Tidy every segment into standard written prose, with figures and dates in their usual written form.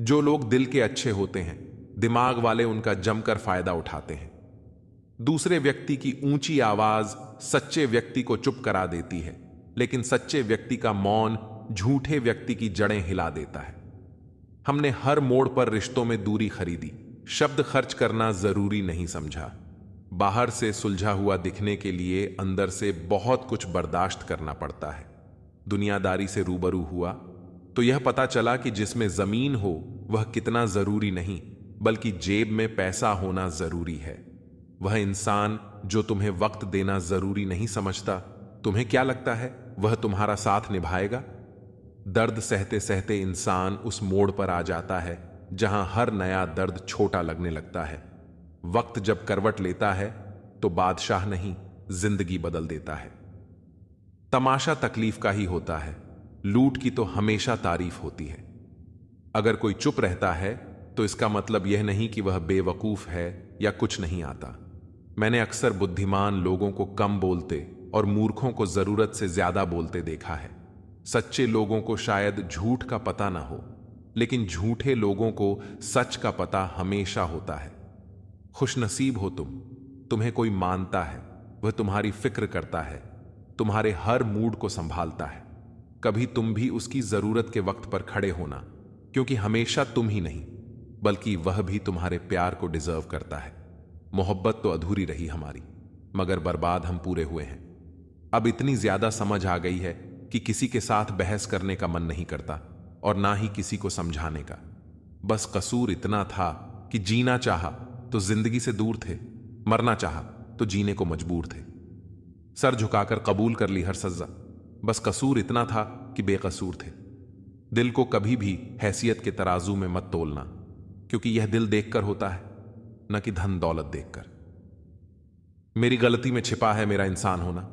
जो लोग दिल के अच्छे होते हैं, दिमाग वाले उनका जमकर फायदा उठाते हैं। दूसरे व्यक्ति की ऊंची आवाज सच्चे व्यक्ति को चुप करा देती है, लेकिन सच्चे व्यक्ति का मौन झूठे व्यक्ति की जड़ें हिला देता है। हमने हर मोड़ पर रिश्तों में दूरी खरीदी, शब्द खर्च करना जरूरी नहीं समझा। बाहर से सुलझा हुआ दिखने के लिए अंदर से बहुत कुछ बर्दाश्त करना पड़ता है। दुनियादारी से रूबरू हुआ तो यह पता चला कि जिसमें जमीन हो वह कितना जरूरी नहीं, बल्कि जेब में पैसा होना जरूरी है। वह इंसान जो तुम्हें वक्त देना जरूरी नहीं समझता, तुम्हें क्या लगता है वह तुम्हारा साथ निभाएगा? दर्द सहते सहते इंसान उस मोड़ पर आ जाता है जहां हर नया दर्द छोटा लगने लगता है। वक्त जब करवट लेता है तो बादशाह नहीं, जिंदगी बदल देता है। तमाशा तकलीफ का ही होता है, लूट की तो हमेशा तारीफ होती है। अगर कोई चुप रहता है तो इसका मतलब यह नहीं कि वह बेवकूफ है या कुछ नहीं आता। मैंने अक्सर बुद्धिमान लोगों को कम बोलते और मूर्खों को जरूरत से ज्यादा बोलते देखा है। सच्चे लोगों को शायद झूठ का पता ना हो, लेकिन झूठे लोगों को सच का पता हमेशा होता है। खुशनसीब हो तुम्हें कोई मानता है, वह तुम्हारी फिक्र करता है, तुम्हारे हर मूड को संभालता है। कभी तुम भी उसकी जरूरत के वक्त पर खड़े होना, क्योंकि हमेशा तुम ही नहीं बल्कि वह भी तुम्हारे प्यार को डिजर्व करता है। मोहब्बत तो अधूरी रही हमारी, मगर बर्बाद हम पूरे हुए हैं। अब इतनी ज्यादा समझ आ गई है कि किसी के साथ बहस करने का मन नहीं करता और ना ही किसी को समझाने का। बस कसूर इतना था कि जीना चाहा तो जिंदगी से दूर थे, मरना चाहा तो जीने को मजबूर थे। सर झुकाकर कबूल कर ली हर सजा। बस कसूर इतना था कि बेकसूर थे। दिल को कभी भी हैसियत के तराजू में मत तोलना, क्योंकि यह दिल देखकर होता है, न कि धन दौलत देखकर। मेरी गलती में छिपा है मेरा इंसान होना।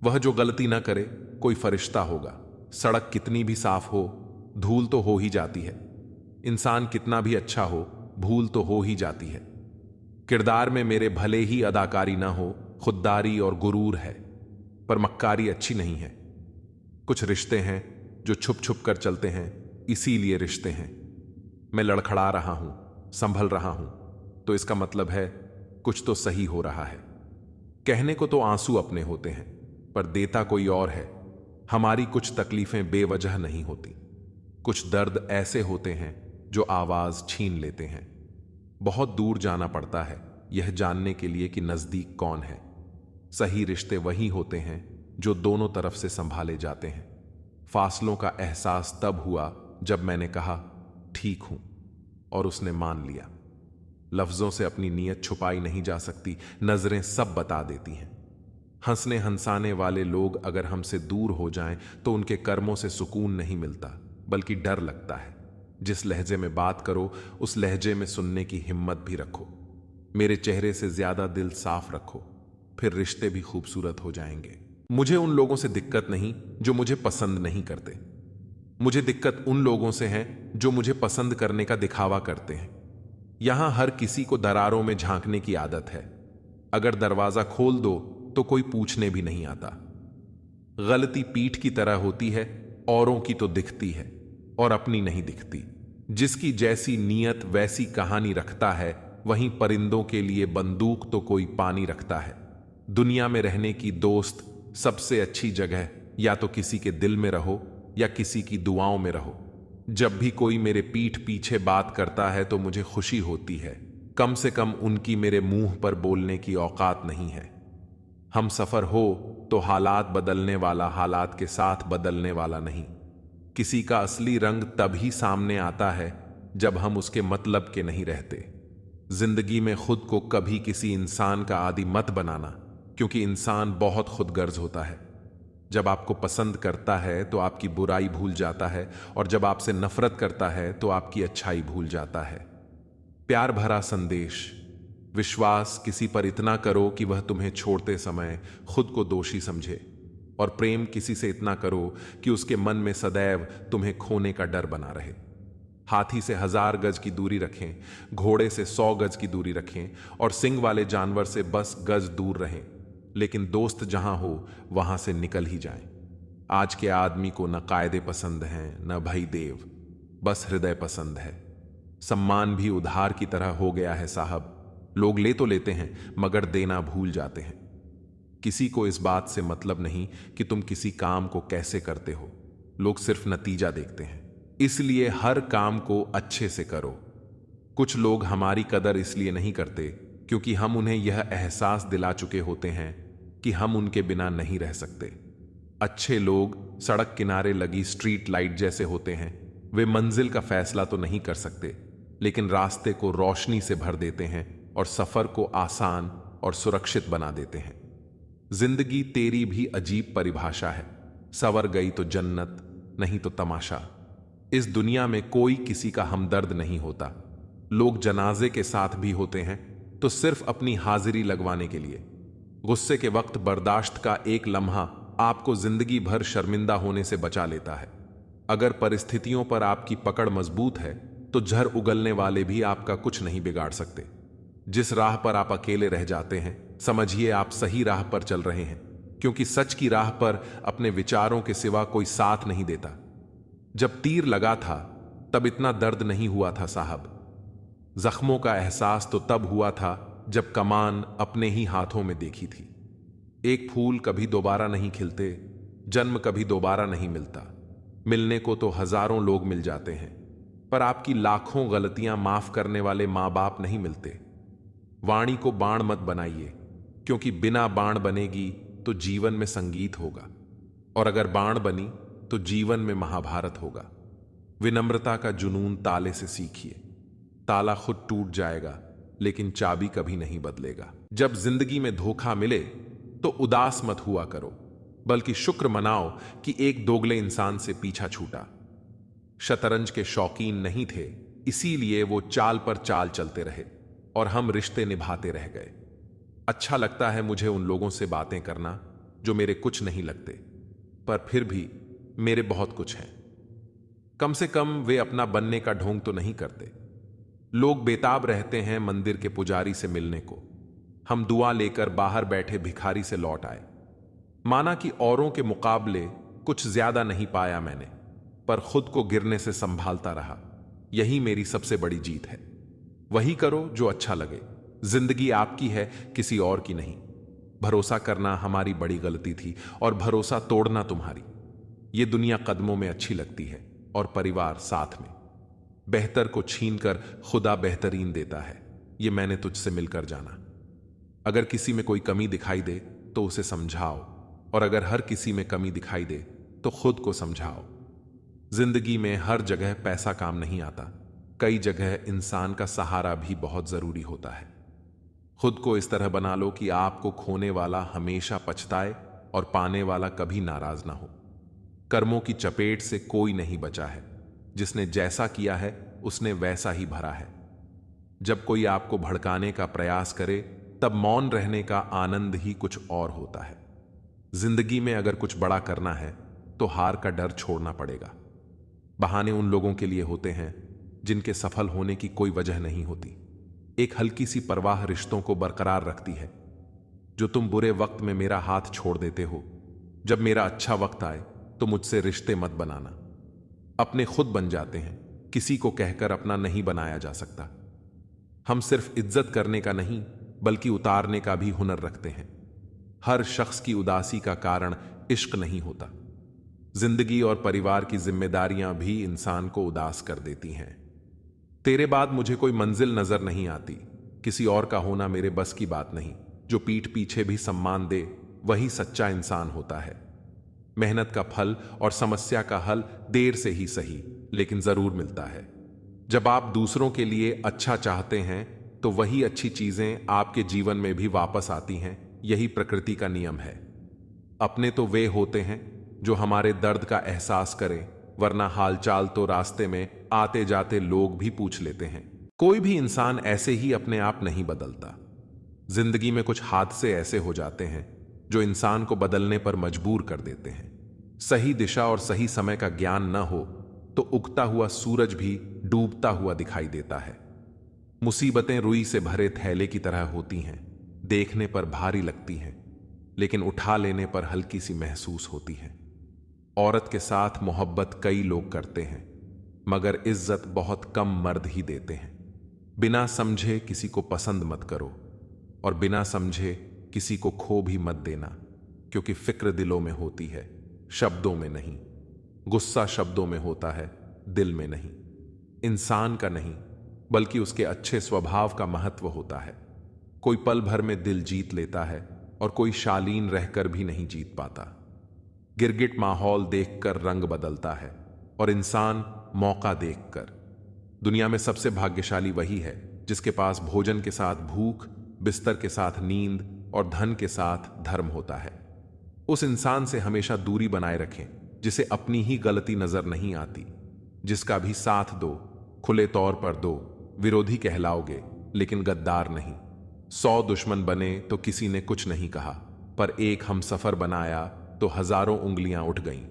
वह जो गलती ना करे कोई फरिश्ता होगा। सड़क कितनी भी साफ हो, धूल तो हो ही जाती है। इंसान कितना भी अच्छा हो, भूल तो हो ही जाती है। किरदार में मेरे भले ही अदाकारी ना हो, खुददारी और गुरूर है, पर मक्कारी अच्छी नहीं है। कुछ रिश्ते हैं जो छुप छुप कर चलते हैं, इसीलिए रिश्ते हैं। मैं लड़खड़ा रहा हूं, संभल रहा हूं, तो इसका मतलब है कुछ तो सही हो रहा है। कहने को तो आंसू अपने होते हैं, पर देता कोई और है। हमारी कुछ तकलीफें बेवजह नहीं होती। कुछ दर्द ऐसे होते हैं जो आवाज छीन लेते हैं। बहुत दूर जाना पड़ता है यह जानने के लिए कि नजदीक कौन है। सही रिश्ते वही होते हैं जो दोनों तरफ से संभाले जाते हैं। फासलों का एहसास तब हुआ जब मैंने कहा ठीक हूं, और उसने मान लिया। लफ्जों से अपनी नीयत छुपाई नहीं जा सकती, नजरें सब बता देती हैं। हंसने हंसाने वाले लोग अगर हमसे दूर हो जाएं तो उनके कर्मों से सुकून नहीं मिलता, बल्कि डर लगता है। जिस लहजे में बात करो उस लहजे में सुनने की हिम्मत भी रखो। मेरे चेहरे से ज्यादा दिल साफ रखो, फिर रिश्ते भी खूबसूरत हो जाएंगे। मुझे उन लोगों से दिक्कत नहीं जो मुझे पसंद नहीं करते। मुझे दिक्कत उन लोगों से है जो मुझे पसंद करने का दिखावा करते हैं। यहां हर किसी को दरारों में झांकने की आदत है। अगर दरवाजा खोल दो तो कोई पूछने भी नहीं आता। गलती पीठ की तरह होती है, औरों की तो दिखती है और अपनी नहीं दिखती। जिसकी जैसी नीयत वैसी कहानी रखता है, वहीं परिंदों के लिए बंदूक तो कोई पानी रखता है। दुनिया में रहने की दोस्त सबसे अच्छी जगह या तो किसी के दिल में रहो या किसी की दुआओं में रहो। जब भी कोई मेरे पीठ पीछे बात करता है तो मुझे खुशी होती है। कम से कम उनकी मेरे मुंह पर बोलने की औकात नहीं है। हम सफर हो तो हालात बदलने वाला हालात के साथ बदलने वाला नहीं। किसी का असली रंग तभी सामने आता है जब हम उसके मतलब के नहीं रहते। जिंदगी में खुद को कभी किसी इंसान का आदी मत बनाना, क्योंकि इंसान बहुत खुदगर्ज होता है। जब आपको पसंद करता है तो आपकी बुराई भूल जाता है, और जब आपसे नफरत करता है तो आपकी अच्छाई भूल जाता है। प्यार भरा संदेश। विश्वास किसी पर इतना करो कि वह तुम्हें छोड़ते समय खुद को दोषी समझे, और प्रेम किसी से इतना करो कि उसके मन में सदैव तुम्हें खोने का डर बना रहे। हाथी से 1000 गज की दूरी रखें, घोड़े से 100 गज की दूरी रखें, और सिंग वाले जानवर से बस गज दूर रहें, लेकिन दोस्त जहां हो वहां से निकल ही जाएं। आज के आदमी को न कायदे पसंद हैं न भई देव। बस हृदय पसंद है। सम्मान भी उधार की तरह हो गया है साहब। लोग ले तो लेते हैं मगर देना भूल जाते हैं। किसी को इस बात से मतलब नहीं कि तुम किसी काम को कैसे करते हो, लोग सिर्फ नतीजा देखते हैं। इसलिए हर काम को अच्छे से करो। कुछ लोग हमारी कदर इसलिए नहीं करते क्योंकि हम उन्हें यह एहसास दिला चुके होते हैं कि हम उनके बिना नहीं रह सकते। अच्छे लोग सड़क किनारे लगी स्ट्रीट लाइट जैसे होते हैं। वे मंजिल का फैसला तो नहीं कर सकते, लेकिन रास्ते को रोशनी से भर देते हैं और सफर को आसान और सुरक्षित बना देते हैं। जिंदगी तेरी भी अजीब परिभाषा है। सवर गई तो जन्नत, नहीं तो तमाशा। इस दुनिया में कोई किसी का हमदर्द नहीं होता। लोग जनाजे के साथ भी होते हैं तो सिर्फ अपनी हाजिरी लगवाने के लिए। गुस्से के वक्त बर्दाश्त का एक लम्हा आपको जिंदगी भर शर्मिंदा होने से बचा लेता है। अगर परिस्थितियों पर आपकी पकड़ मजबूत है तो झर उगलने वाले भी आपका कुछ नहीं बिगाड़ सकते। जिस राह पर आप अकेले रह जाते हैं, समझिए आप सही राह पर चल रहे हैं, क्योंकि सच की राह पर अपने विचारों के सिवा कोई साथ नहीं देता। जब तीर लगा था तब इतना दर्द नहीं हुआ था साहब। जख्मों का एहसास तो तब हुआ था जब कमान अपने ही हाथों में देखी थी। एक फूल कभी दोबारा नहीं खिलते, जन्म कभी दोबारा नहीं मिलता। मिलने को तो हजारों लोग मिल जाते हैं, पर आपकी लाखों गलतियां माफ करने वाले मां बाप नहीं मिलते। वाणी को बाण मत बनाइए, क्योंकि बिना बाण बनेगी तो जीवन में संगीत होगा, और अगर बाण बनी तो जीवन में महाभारत होगा। विनम्रता का जुनून ताले से सीखिए। ताला खुद टूट जाएगा लेकिन चाबी कभी नहीं बदलेगा। जब जिंदगी में धोखा मिले तो उदास मत हुआ करो, बल्कि शुक्र मनाओ कि एक दोगले इंसान से पीछा छूटा। शतरंज के शौकीन नहीं थे, इसीलिए वो चाल पर चाल चलते रहे और हम रिश्ते निभाते रह गए। अच्छा लगता है मुझे उन लोगों से बातें करना जो मेरे कुछ नहीं लगते, पर फिर भी मेरे बहुत कुछ हैं। कम से कम वे अपना बनने का ढोंग तो नहीं करते। लोग बेताब रहते हैं मंदिर के पुजारी से मिलने को। हम दुआ लेकर बाहर बैठे भिखारी से लौट आए। माना कि औरों के मुकाबले कुछ ज्यादा नहीं पाया मैंने, पर खुद को गिरने से संभालता रहा। यही मेरी सबसे बड़ी जीत है। वही करो जो अच्छा लगे। जिंदगी आपकी है, किसी और की नहीं। भरोसा करना हमारी बड़ी गलती थी और भरोसा तोड़ना तुम्हारी। ये दुनिया कदमों में अच्छी लगती है और परिवार साथ में। बेहतर को छीनकर खुदा बेहतरीन देता है, ये मैंने तुझसे मिलकर जाना। अगर किसी में कोई कमी दिखाई दे तो उसे समझाओ, और अगर हर किसी में कमी दिखाई दे तो खुद को समझाओ। जिंदगी में हर जगह पैसा काम नहीं आता। कई जगह इंसान का सहारा भी बहुत जरूरी होता है। खुद को इस तरह बना लो कि आपको खोने वाला हमेशा पछताए और पाने वाला कभी नाराज ना हो। कर्मों की चपेट से कोई नहीं बचा है। जिसने जैसा किया है उसने वैसा ही भरा है। जब कोई आपको भड़काने का प्रयास करे तब मौन रहने का आनंद ही कुछ और होता है। जिंदगी में अगर कुछ बड़ा करना है तो हार का डर छोड़ना पड़ेगा। बहाने उन लोगों के लिए होते हैं जिनके सफल होने की कोई वजह नहीं होती। एक हल्की सी परवाह रिश्तों को बरकरार रखती है। जो तुम बुरे वक्त में मेरा हाथ छोड़ देते हो, जब मेरा अच्छा वक्त आए तो मुझसे रिश्ते मत बनाना। अपने खुद बन जाते हैं, किसी को कहकर अपना नहीं बनाया जा सकता। हम सिर्फ इज्जत करने का नहीं बल्कि उतारने का भी हुनर रखते हैं। हर शख्स की उदासी का कारण इश्क नहीं होता। जिंदगी और परिवार की जिम्मेदारियां भी इंसान को उदास कर देती हैं। तेरे बाद मुझे कोई मंजिल नजर नहीं आती। किसी और का होना मेरे बस की बात नहीं। जो पीठ पीछे भी सम्मान दे वही सच्चा इंसान होता है। मेहनत का फल और समस्या का हल देर से ही सही, लेकिन जरूर मिलता है। जब आप दूसरों के लिए अच्छा चाहते हैं तो वही अच्छी चीजें आपके जीवन में भी वापस आती हैं। यही प्रकृति का नियम है। अपने तो वे होते हैं जो हमारे दर्द का एहसास करें, वरना हालचाल तो रास्ते में आते जाते लोग भी पूछ लेते हैं। कोई भी इंसान ऐसे ही अपने आप नहीं बदलता। जिंदगी में कुछ हादसे ऐसे हो जाते हैं जो इंसान को बदलने पर मजबूर कर देते हैं। सही दिशा और सही समय का ज्ञान न हो तो उगता हुआ सूरज भी डूबता हुआ दिखाई देता है। मुसीबतें रुई से भरे थैले की तरह होती हैं। देखने पर भारी लगती हैं, लेकिन उठा लेने पर हल्की सी महसूस होती हैं। औरत के साथ मोहब्बत कई लोग करते हैं, मगर इज्जत बहुत कम मर्द ही देते हैं। बिना समझे किसी को पसंद मत करो और बिना समझे किसी को खो भी मत देना, क्योंकि फिक्र दिलों में होती है, शब्दों में नहीं। गुस्सा शब्दों में होता है, दिल में नहीं। इंसान का नहीं, बल्कि उसके अच्छे स्वभाव का महत्व होता है। कोई पल भर में दिल जीत लेता है और कोई शालीन रहकर भी नहीं जीत पाता। गिरगिट माहौल देखकर रंग बदलता है और इंसान मौका देखकर। दुनिया में सबसे भाग्यशाली वही है जिसके पास भोजन के साथ भूख, बिस्तर के साथ नींद और धन के साथ धर्म होता है। उस इंसान से हमेशा दूरी बनाए रखें जिसे अपनी ही गलती नजर नहीं आती। जिसका भी साथ दो, खुले तौर पर दो, विरोधी कहलाओगे लेकिन गद्दार नहीं। 100 दुश्मन बने तो किसी ने कुछ नहीं कहा, पर एक हम सफर बनाया तो हजारों उंगलियां उठ गईं।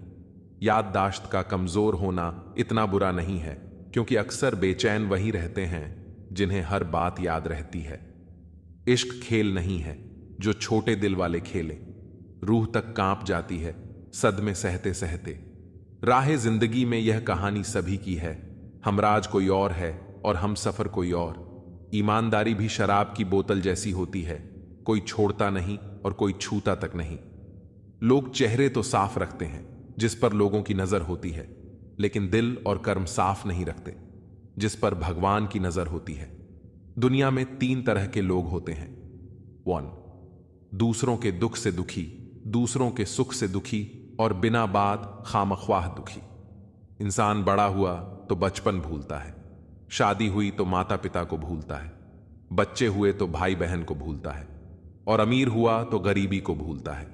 याददाश्त का कमजोर होना इतना बुरा नहीं है, क्योंकि अक्सर बेचैन वही रहते हैं जिन्हें हर बात याद रहती है। इश्क खेल नहीं है जो छोटे दिल वाले खेले। रूह तक कांप जाती है सदमे सहते सहते। राहे जिंदगी में यह कहानी सभी की है। हमराज कोई और है और हम सफर कोई और। ईमानदारी भी शराब की बोतल जैसी होती है, कोई छोड़ता नहीं और कोई छूता तक नहीं। लोग चेहरे तो साफ रखते हैं जिस पर लोगों की नजर होती है, लेकिन दिल और कर्म साफ नहीं रखते जिस पर भगवान की नजर होती है। दुनिया में 3 तरह के लोग होते हैं। 1, दूसरों के दुख से दुखी, दूसरों के सुख से दुखी और बिना बात खामख्वाह दुखी। इंसान बड़ा हुआ तो बचपन भूलता है, शादी हुई तो माता पिता को भूलता है, बच्चे हुए तो भाई बहन को भूलता है, और अमीर हुआ तो गरीबी को भूलता है।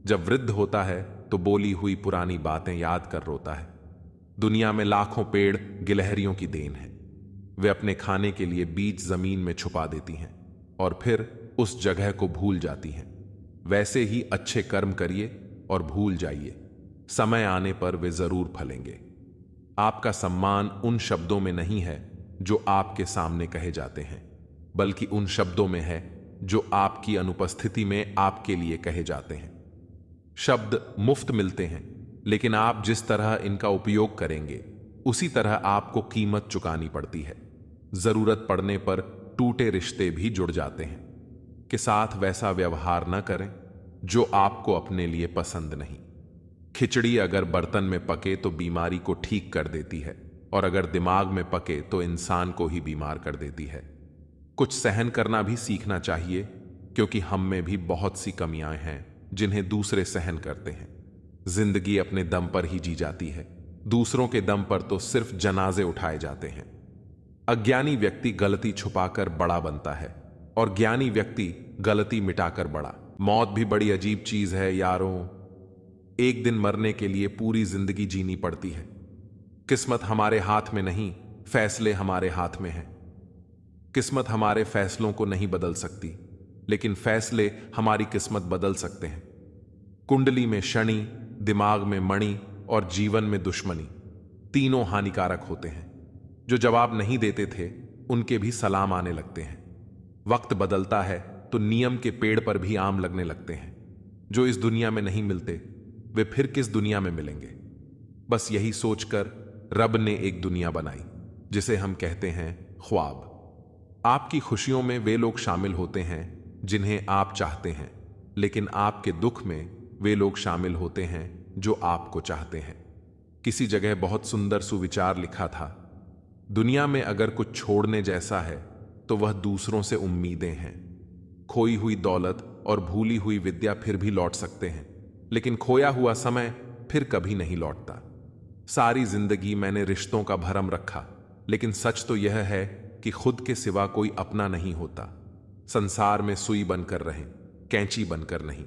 जब वृद्ध होता है तो बोली हुई पुरानी बातें याद कर रोता है। दुनिया में लाखों पेड़ गिलहरियों की देन है। वे अपने खाने के लिए बीज जमीन में छुपा देती हैं और फिर उस जगह को भूल जाती हैं। वैसे ही अच्छे कर्म करिए और भूल जाइए, समय आने पर वे जरूर फलेंगे। आपका सम्मान उन शब्दों में नहीं है जो आपके सामने कहे जाते हैं, बल्कि उन शब्दों में है जो आपकी अनुपस्थिति में आपके लिए कहे जाते हैं। शब्द मुफ्त मिलते हैं, लेकिन आप जिस तरह इनका उपयोग करेंगे उसी तरह आपको कीमत चुकानी पड़ती है। जरूरत पड़ने पर टूटे रिश्ते भी जुड़ जाते हैं। के साथ वैसा व्यवहार न करें जो आपको अपने लिए पसंद नहीं। खिचड़ी अगर बर्तन में पके तो बीमारी को ठीक कर देती है, और अगर दिमाग में पके तो इंसान को ही बीमार कर देती है। कुछ सहन करना भी सीखना चाहिए, क्योंकि हम में भी बहुत सी कमियां हैं जिन्हें दूसरे सहन करते हैं। जिंदगी अपने दम पर ही जी जाती है, दूसरों के दम पर तो सिर्फ जनाजे उठाए जाते हैं। अज्ञानी व्यक्ति गलती छुपाकर बड़ा बनता है और ज्ञानी व्यक्ति गलती मिटाकर बड़ा। मौत भी बड़ी अजीब चीज है यारों। एक दिन मरने के लिए पूरी जिंदगी जीनी पड़ती है। किस्मत हमारे हाथ में नहीं, फैसले हमारे हाथ में हैं। किस्मत हमारे फैसलों को नहीं बदल सकती, लेकिन फैसले हमारी किस्मत बदल सकते हैं। कुंडली में शनि, दिमाग में मणि और जीवन में दुश्मनी, तीनों हानिकारक होते हैं। जो जवाब नहीं देते थे उनके भी सलाम आने लगते हैं। वक्त बदलता है तो नियम के पेड़ पर भी आम लगने लगते हैं। जो इस दुनिया में नहीं मिलते वे फिर किस दुनिया में मिलेंगे। बस यही सोचकर रब ने एक दुनिया बनाई जिसे हम कहते हैं ख्वाब। आपकी खुशियों में वे लोग शामिल होते हैं जिन्हें आप चाहते हैं, लेकिन आपके दुख में वे लोग शामिल होते हैं जो आपको चाहते हैं। किसी जगह बहुत सुंदर सुविचार लिखा था, दुनिया में अगर कुछ छोड़ने जैसा है तो वह दूसरों से उम्मीदें हैं। खोई हुई दौलत और भूली हुई विद्या फिर भी लौट सकते हैं, लेकिन खोया हुआ समय फिर कभी नहीं लौटता। सारी जिंदगी मैंने रिश्तों का भरम रखा, लेकिन सच तो यह है कि खुद के सिवा कोई अपना नहीं होता। संसार में सुई बनकर रहें, कैंची बनकर नहीं।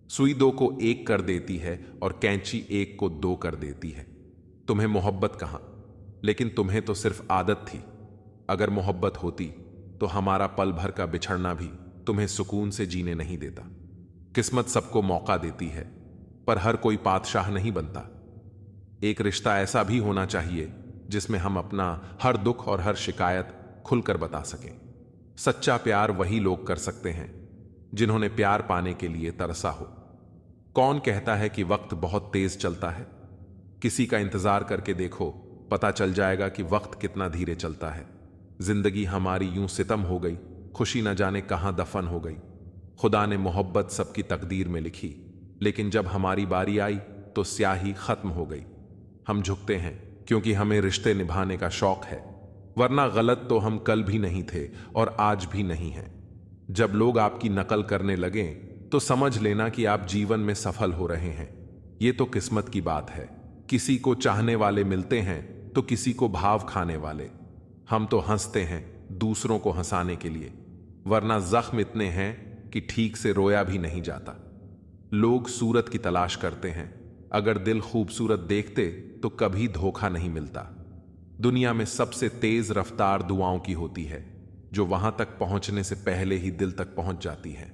सुई 2 को 1 कर देती है और कैंची 1 को 2 कर देती है। तुम्हें मोहब्बत कहां, लेकिन तुम्हें तो सिर्फ आदत थी। अगर मोहब्बत होती तो हमारा पल भर का बिछड़ना भी तुम्हें सुकून से जीने नहीं देता। किस्मत सबको मौका देती है, पर हर कोई बादशाह नहीं बनता। एक रिश्ता ऐसा भी होना चाहिए जिसमें हम अपना हर दुख और हर शिकायत खुलकर बता सकें। सच्चा प्यार वही लोग कर सकते हैं जिन्होंने प्यार पाने के लिए तरसा हो। कौन कहता है कि वक्त बहुत तेज चलता है? किसी का इंतजार करके देखो पता चल जाएगा कि वक्त कितना धीरे चलता है। जिंदगी हमारी यूं सितम हो गई, खुशी न जाने कहां दफन हो गई। खुदा ने मोहब्बत सबकी तकदीर में लिखी, लेकिन जब हमारी बारी आई तो स्याही खत्म हो गई। हम झुकते हैं क्योंकि हमें रिश्ते निभाने का शौक है, वरना गलत तो हम कल भी नहीं थे और आज भी नहीं हैं। जब लोग आपकी नकल करने लगें तो समझ लेना कि आप जीवन में सफल हो रहे हैं। ये तो किस्मत की बात है। किसी को चाहने वाले मिलते हैं तो किसी को भाव खाने वाले। हम तो हंसते हैं दूसरों को हंसाने के लिए, वरना जख्म इतने हैं कि ठीक से रोया भी नहीं जाता। लोग सूरत की तलाश करते हैं, अगर दिल खूबसूरत देखते तो कभी धोखा नहीं मिलता। दुनिया में सबसे तेज रफ्तार दुआओं की होती है, जो वहां तक पहुंचने से पहले ही दिल तक पहुंच जाती है।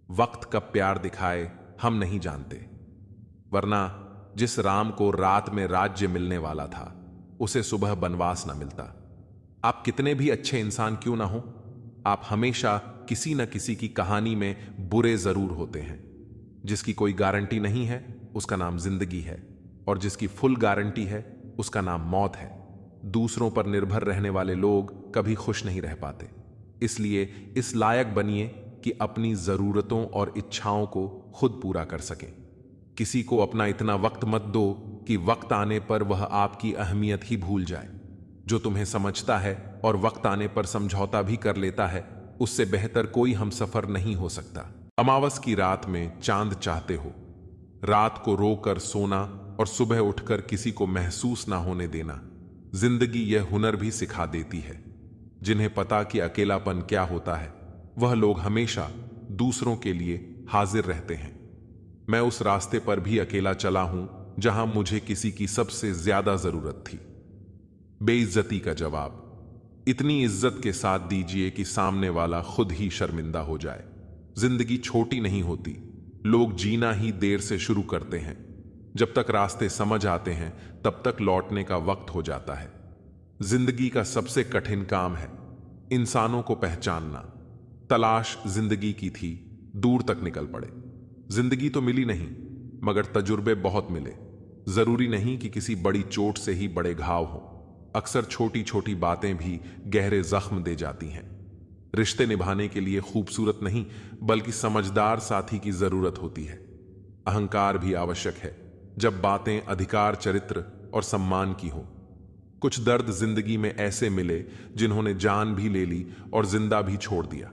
वक्त कब प्यार दिखाए हम नहीं जानते, वरना जिस राम को रात में राज्य मिलने वाला था उसे सुबह बनवास ना मिलता। आप कितने भी अच्छे इंसान क्यों ना हो, आप हमेशा किसी न किसी की कहानी में बुरे जरूर होते हैं। जिसकी कोई गारंटी नहीं है उसका नाम जिंदगी है, और जिसकी फुल गारंटी है उसका नाम मौत है। दूसरों पर निर्भर रहने वाले लोग कभी खुश नहीं रह पाते। इसलिए इस लायक बनिए कि अपनी जरूरतों और इच्छाओं को खुद पूरा कर सकें। किसी को अपना इतना वक्त मत दो कि वक्त आने पर वह आपकी अहमियत ही भूल जाए। जो तुम्हें समझता है और वक्त आने पर समझौता भी कर लेता है, उससे बेहतर कोई हमसफर नहीं हो सकता। अमावस की रात में चांद चाहते हो, रात को रोकर सोना और सुबह उठकर किसी को महसूस ना होने देना। जिंदगी यह हुनर भी सिखा देती है। जिन्हें पता कि अकेलापन क्या होता है, वह लोग हमेशा दूसरों के लिए हाजिर रहते हैं। मैं उस रास्ते पर भी अकेला चला हूं जहां मुझे किसी की सबसे ज्यादा जरूरत थी। बेइज्जती का जवाब इतनी इज्जत के साथ दीजिए कि सामने वाला खुद ही शर्मिंदा हो जाए। जिंदगी छोटी नहीं होती, लोग जीना ही देर से शुरू करते हैं। जब तक रास्ते समझ आते हैं तब तक लौटने का वक्त हो जाता है। जिंदगी का सबसे कठिन काम है इंसानों को पहचानना। तलाश जिंदगी की थी, दूर तक निकल पड़े। जिंदगी तो मिली नहीं, मगर तजुर्बे बहुत मिले। जरूरी नहीं कि किसी बड़ी चोट से ही बड़े घाव हों। अक्सर छोटी छोटी बातें भी गहरे जख्म दे जाती हैं। रिश्ते निभाने के लिए खूबसूरत नहीं बल्कि समझदार साथी की जरूरत होती है। अहंकार भी आवश्यक है जब बातें अधिकार, चरित्र और सम्मान की हो। कुछ दर्द जिंदगी में ऐसे मिले जिन्होंने जान भी ले ली और जिंदा भी छोड़ दिया।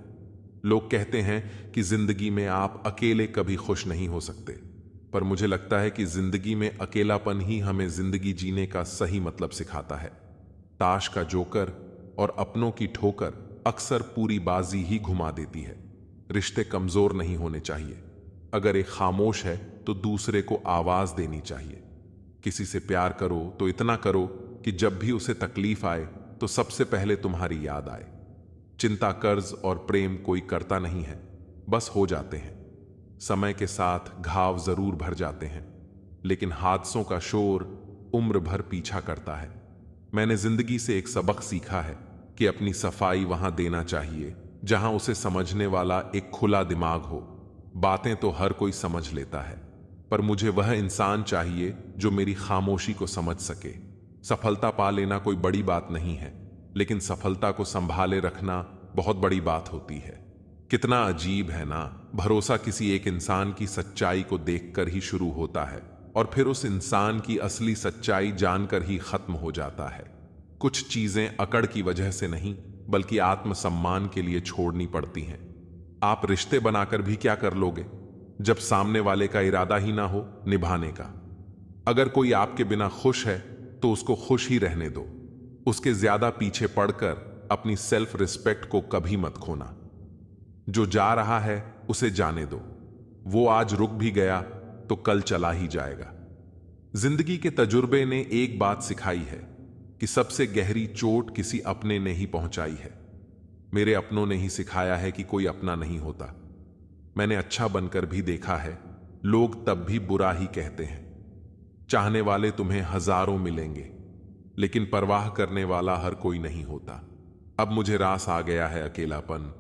लोग कहते हैं कि जिंदगी में आप अकेले कभी खुश नहीं हो सकते, पर मुझे लगता है कि जिंदगी में अकेलापन ही हमें जिंदगी जीने का सही मतलब सिखाता है। ताश का जोकर और अपनों की ठोकर अक्सर पूरी बाजी ही घुमा देती है। रिश्ते कमजोर नहीं होने चाहिए। अगर एक खामोश है तो दूसरे को आवाज देनी चाहिए। किसी से प्यार करो तो इतना करो कि जब भी उसे तकलीफ आए तो सबसे पहले तुम्हारी याद आए। चिंता, कर्ज और प्रेम कोई करता नहीं है, बस हो जाते हैं। समय के साथ घाव जरूर भर जाते हैं, लेकिन हादसों का शोर उम्र भर पीछा करता है। मैंने जिंदगी से एक सबक सीखा है कि अपनी सफाई वहां देना चाहिए जहां उसे समझने वाला एक खुला दिमाग हो। बातें तो हर कोई समझ लेता है, पर मुझे वह इंसान चाहिए जो मेरी खामोशी को समझ सके। सफलता पा लेना कोई बड़ी बात नहीं है, लेकिन सफलता को संभाले रखना बहुत बड़ी बात होती है। कितना अजीब है ना, भरोसा किसी एक इंसान की सच्चाई को देखकर ही शुरू होता है और फिर उस इंसान की असली सच्चाई जानकर ही खत्म हो जाता है। कुछ चीजें अकड़ की वजह से नहीं बल्कि आत्मसम्मान के लिए छोड़नी पड़ती हैं। आप रिश्ते बनाकर भी क्या कर लोगे जब सामने वाले का इरादा ही ना हो निभाने का। अगर कोई आपके बिना खुश है तो उसको खुश ही रहने दो। उसके ज्यादा पीछे पड़कर अपनी सेल्फ रिस्पेक्ट को कभी मत खोना। जो जा रहा है उसे जाने दो, वो आज रुक भी गया तो कल चला ही जाएगा। जिंदगी के तजुर्बे ने एक बात सिखाई है कि सबसे गहरी चोट किसी अपने ने ही पहुंचाई है। मेरे अपनों ने ही सिखाया है कि कोई अपना नहीं होता। मैंने अच्छा बनकर भी देखा है, लोग तब भी बुरा ही कहते हैं। चाहने वाले तुम्हें हजारों मिलेंगे, लेकिन परवाह करने वाला हर कोई नहीं होता। अब मुझे रास आ गया है अकेलापन।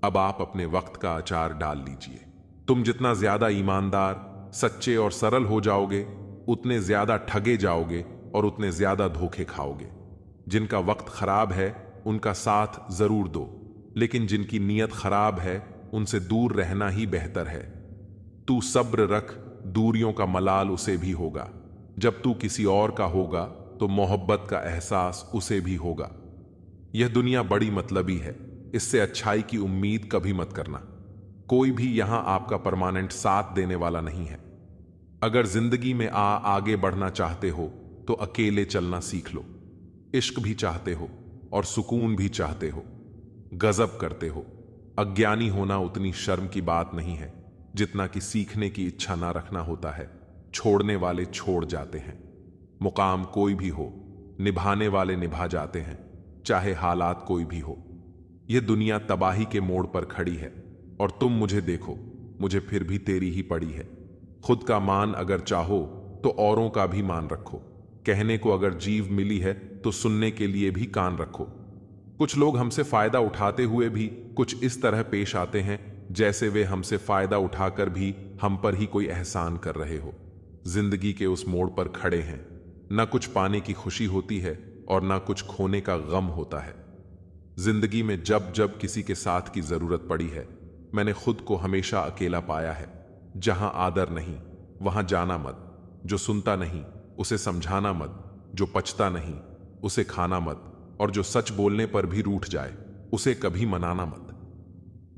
अब आप अपने वक्त का अचार डाल लीजिए। तुम जितना ज्यादा ईमानदार, सच्चे और सरल हो जाओगे, उतने ज्यादा ठगे जाओगे और उतने ज्यादा धोखे खाओगे। जिनका वक्त खराब है उनका साथ जरूर दो, लेकिन जिनकी नीयत खराब है उनसे दूर रहना ही बेहतर है। तू सब्र रख, दूरियों का मलाल उसे भी होगा। जब तू किसी और का होगा तो मोहब्बत का एहसास उसे भी होगा। यह दुनिया बड़ी मतलबी है, इससे अच्छाई की उम्मीद कभी मत करना। कोई भी यहां आपका परमानेंट साथ देने वाला नहीं है। अगर जिंदगी में आगे बढ़ना चाहते हो तो अकेले चलना सीख लो। इश्क भी चाहते हो और सुकून भी चाहते हो, गजब करते हो। अज्ञानी होना उतनी शर्म की बात नहीं है जितना कि सीखने की इच्छा ना रखना होता है। छोड़ने वाले छोड़ जाते हैं। मुकाम कोई भी हो, निभाने वाले निभा जाते हैं, चाहे हालात कोई भी हो। यह दुनिया तबाही के मोड़ पर खड़ी है और तुम मुझे देखो, मुझे फिर भी तेरी ही पड़ी है। खुद का मान अगर चाहो तो औरों का भी मान रखो। कहने को अगर जीव मिली है तो सुनने के लिए भी कान रखो। कुछ लोग हमसे फायदा उठाते हुए भी कुछ इस तरह पेश आते हैं जैसे वे हमसे फायदा उठाकर भी हम पर ही कोई एहसान कर रहे हो। जिंदगी के उस मोड़ पर खड़े हैं, ना कुछ पाने की खुशी होती है और ना कुछ खोने का गम होता है। जिंदगी में जब जब किसी के साथ की जरूरत पड़ी है, मैंने खुद को हमेशा अकेला पाया है। जहां आदर नहीं वहां जाना मत, जो सुनता नहीं उसे समझाना मत, जो पचता नहीं उसे खाना मत, और जो सच बोलने पर भी रूठ जाए उसे कभी मनाना मत।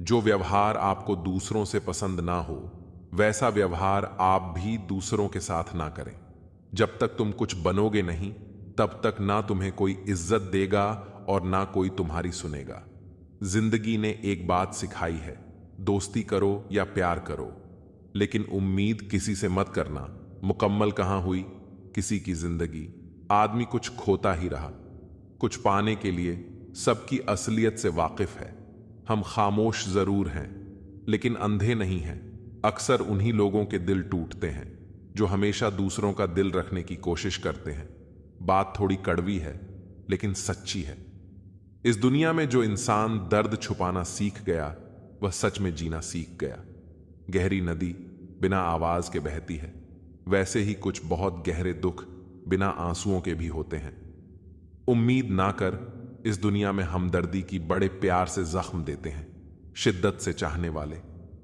जो व्यवहार आपको दूसरों से पसंद ना हो वैसा व्यवहार आप भी दूसरों के साथ ना करें। जब तक तुम कुछ बनोगे नहीं तब तक ना तुम्हें कोई इज्जत देगा और ना कोई तुम्हारी सुनेगा। जिंदगी ने एक बात सिखाई है, दोस्ती करो या प्यार करो, लेकिन उम्मीद किसी से मत करना। मुकम्मल कहां हुई किसी की जिंदगी, आदमी कुछ खोता ही रहा। कुछ पाने के लिए सबकी असलियत से वाकिफ है। हम खामोश जरूर हैं लेकिन अंधे नहीं हैं। अक्सर उन्हीं लोगों के दिल टूटते हैं जो हमेशा दूसरों का दिल रखने की कोशिश करते हैं। बात थोड़ी कड़वी है लेकिन सच्ची है। इस दुनिया में जो इंसान दर्द छुपाना सीख गया वह सच में जीना सीख गया। गहरी नदी बिना आवाज के बहती है, वैसे ही कुछ बहुत गहरे दुख बिना आंसुओं के भी होते हैं। उम्मीद ना कर, इस दुनिया में हमदर्दी की बड़े प्यार से जख्म देते हैं। शिद्दत से चाहने वाले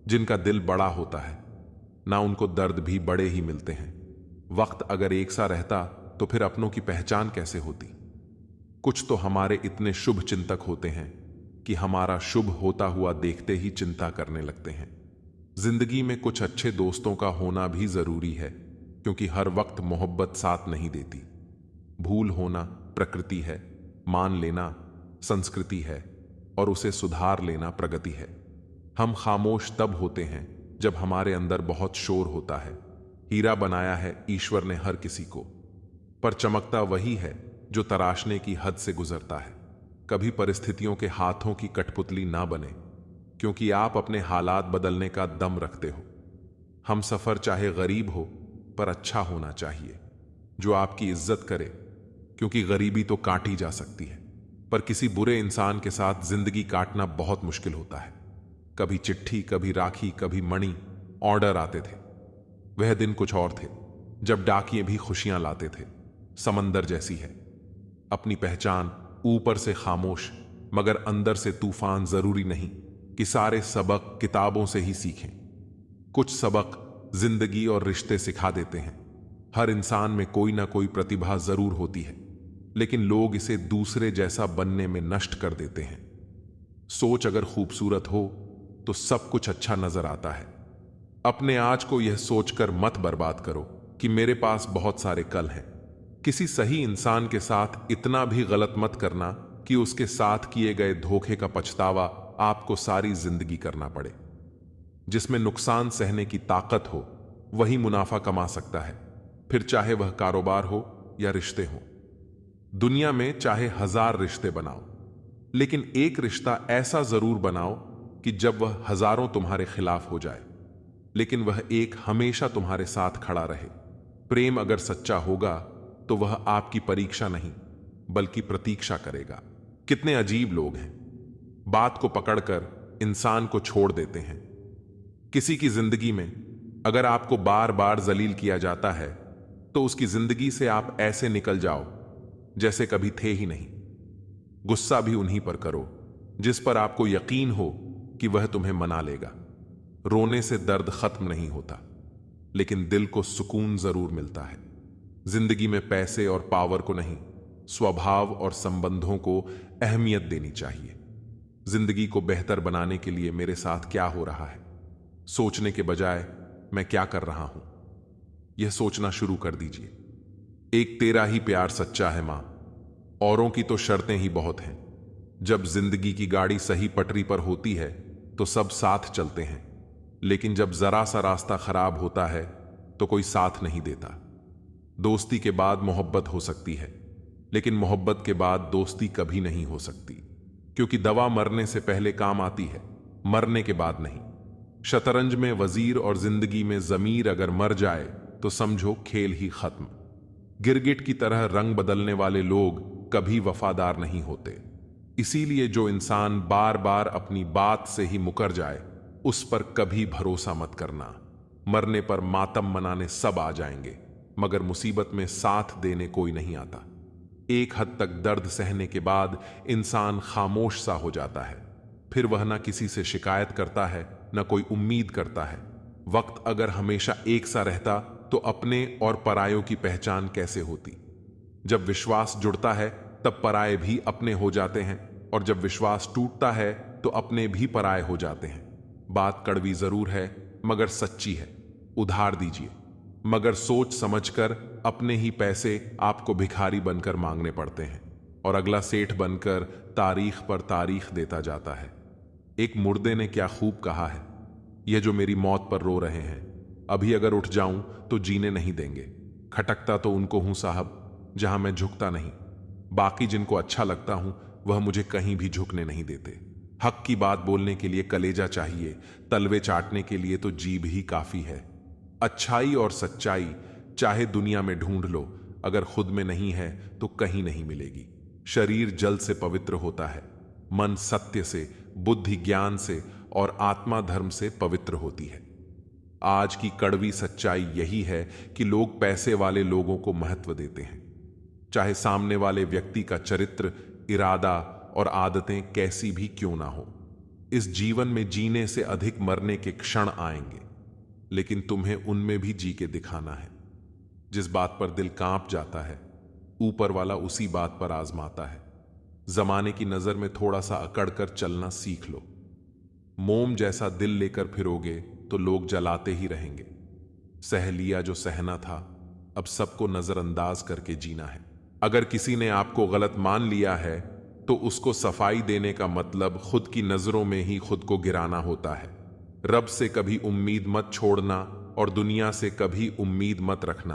जिनका दिल बड़ा होता है ना उनको दर्द भी बड़े ही मिलते हैं। वक्त अगर एक सा रहता तो फिर अपनों की पहचान कैसे होती। कुछ तो हमारे इतने शुभ चिंतक होते हैं कि हमारा शुभ होता हुआ देखते ही चिंता करने लगते हैं। जिंदगी में कुछ अच्छे दोस्तों का होना भी जरूरी है, क्योंकि हर वक्त मोहब्बत साथ नहीं देती। भूल होना प्रकृति है, मान लेना संस्कृति है और उसे सुधार लेना प्रगति है। हम खामोश तब होते हैं जब हमारे अंदर बहुत शोर होता है। हीरा बनाया है ईश्वर ने हर किसी को, पर चमकता वही है जो तराशने की हद से गुजरता है। कभी परिस्थितियों के हाथों की कठपुतली ना बने, क्योंकि आप अपने हालात बदलने का दम रखते हो। हम सफर चाहे गरीब हो पर अच्छा होना चाहिए, जो आपकी इज्जत करे, क्योंकि गरीबी तो काटी जा सकती है पर किसी बुरे इंसान के साथ जिंदगी काटना बहुत मुश्किल होता है। कभी चिट्ठी, कभी राखी, कभी मणि ऑर्डर आते थे। वह दिन कुछ और थे जब डाकिये भी खुशियां लाते थे। समंदर जैसी है अपनी पहचान, ऊपर से खामोश मगर अंदर से तूफान। जरूरी नहीं कि सारे सबक किताबों से ही सीखें। कुछ सबक जिंदगी और रिश्ते सिखा देते हैं। हर इंसान में कोई ना कोई प्रतिभा जरूर होती है, लेकिन लोग इसे दूसरे जैसा बनने में नष्ट कर देते हैं। सोच अगर खूबसूरत हो तो सब कुछ अच्छा नजर आता है। अपने आज को यह सोचकर मत बर्बाद करो कि मेरे पास बहुत सारे कल हैं। किसी सही इंसान के साथ इतना भी गलत मत करना कि उसके साथ किए गए धोखे का पछतावा आपको सारी जिंदगी करना पड़े। जिसमें नुकसान सहने की ताकत हो वही मुनाफा कमा सकता है, फिर चाहे वह कारोबार हो या रिश्ते हो। दुनिया में चाहे 1000 रिश्ते बनाओ, लेकिन एक रिश्ता ऐसा जरूर बनाओ कि जब वह हजारों तुम्हारे खिलाफ हो जाए, लेकिन वह एक हमेशा तुम्हारे साथ खड़ा रहे। प्रेम अगर सच्चा होगा तो वह आपकी परीक्षा नहीं बल्कि प्रतीक्षा करेगा। कितने अजीब लोग हैं, बात को पकड़कर इंसान को छोड़ देते हैं। किसी की जिंदगी में अगर आपको बार बार जलील किया जाता है तो उसकी जिंदगी से आप ऐसे निकल जाओ जैसे कभी थे ही नहीं। गुस्सा भी उन्हीं पर करो जिस पर आपको यकीन हो कि वह तुम्हें मना लेगा। रोने से दर्द खत्म नहीं होता, लेकिन दिल को सुकून जरूर मिलता है। जिंदगी में पैसे और पावर को नहीं, स्वभाव और संबंधों को अहमियत देनी चाहिए। जिंदगी को बेहतर बनाने के लिए मेरे साथ क्या हो रहा है, सोचने के बजाय मैं क्या कर रहा हूं, यह सोचना शुरू कर दीजिए। एक तेरा ही प्यार सच्चा है मां, औरों की तो शर्तें ही बहुत हैं। जब जिंदगी की गाड़ी सही पटरी पर होती है तो सब साथ चलते हैं, लेकिन जब जरा सा रास्ता खराब होता है तो कोई साथ नहीं देता। दोस्ती के बाद मोहब्बत हो सकती है, लेकिन मोहब्बत के बाद दोस्ती कभी नहीं हो सकती, क्योंकि दवा मरने से पहले काम आती है, मरने के बाद नहीं। शतरंज में वजीर और जिंदगी में जमीर अगर मर जाए तो समझो खेल ही खत्म। गिरगिट की तरह रंग बदलने वाले लोग कभी वफादार नहीं होते। इसीलिए जो इंसान बार बार अपनी बात से ही मुकर जाए उस पर कभी भरोसा मत करना। मरने पर मातम मनाने सब आ जाएंगे, मगर मुसीबत में साथ देने कोई नहीं आता। एक हद तक दर्द सहने के बाद इंसान खामोश सा हो जाता है, फिर वह ना किसी से शिकायत करता है, ना कोई उम्मीद करता है। वक्त अगर हमेशा एक सा रहता तो अपने और परायों की पहचान कैसे होती। जब विश्वास जुड़ता है तब पराये भी अपने हो जाते हैं, और जब विश्वास टूटता है तो अपने भी पराये हो जाते हैं। बात कड़वी जरूर है मगर सच्ची है। उधार दीजिए, मगर सोच समझकर। अपने ही पैसे आपको भिखारी बनकर मांगने पड़ते हैं, और अगला सेठ बनकर तारीख पर तारीख देता जाता है। एक मुर्दे ने क्या खूब कहा है, यह जो मेरी मौत पर रो रहे हैं, अभी अगर उठ जाऊं तो जीने नहीं देंगे। खटकता तो उनको हूं साहब जहां मैं झुकता नहीं। बाकी जिनको अच्छा लगता हूं वह मुझे कहीं भी झुकने नहीं देते। हक की बात बोलने के लिए कलेजा चाहिए, तलवे चाटने के लिए तो जीभ ही काफी है। अच्छाई और सच्चाई चाहे दुनिया में ढूंढ लो, अगर खुद में नहीं है तो कहीं नहीं मिलेगी। शरीर जल से पवित्र होता है, मन सत्य से, बुद्धि ज्ञान से और आत्मा धर्म से पवित्र होती है। आज की कड़वी सच्चाई यही है कि लोग पैसे वाले लोगों को महत्व देते हैं, चाहे सामने वाले व्यक्ति का चरित्र, इरादा और आदतें कैसी भी क्यों ना हो। इस जीवन में जीने से अधिक मरने के क्षण आएंगे, लेकिन तुम्हें उनमें भी जी के दिखाना है। जिस बात पर दिल कांप जाता है, ऊपर वाला उसी बात पर आजमाता है। जमाने की नजर में थोड़ा सा अकड़ कर चलना सीख लो। मोम जैसा दिल लेकर फिरोगे तो लोग जलाते ही रहेंगे। सह लिया जो सहना था, अब सबको नजरअंदाज करके जीना है। अगर किसी ने आपको गलत मान लिया है तो उसको सफाई देने का मतलब खुद की नजरों में ही खुद को गिराना होता है। रब से कभी उम्मीद मत छोड़ना और दुनिया से कभी उम्मीद मत रखना।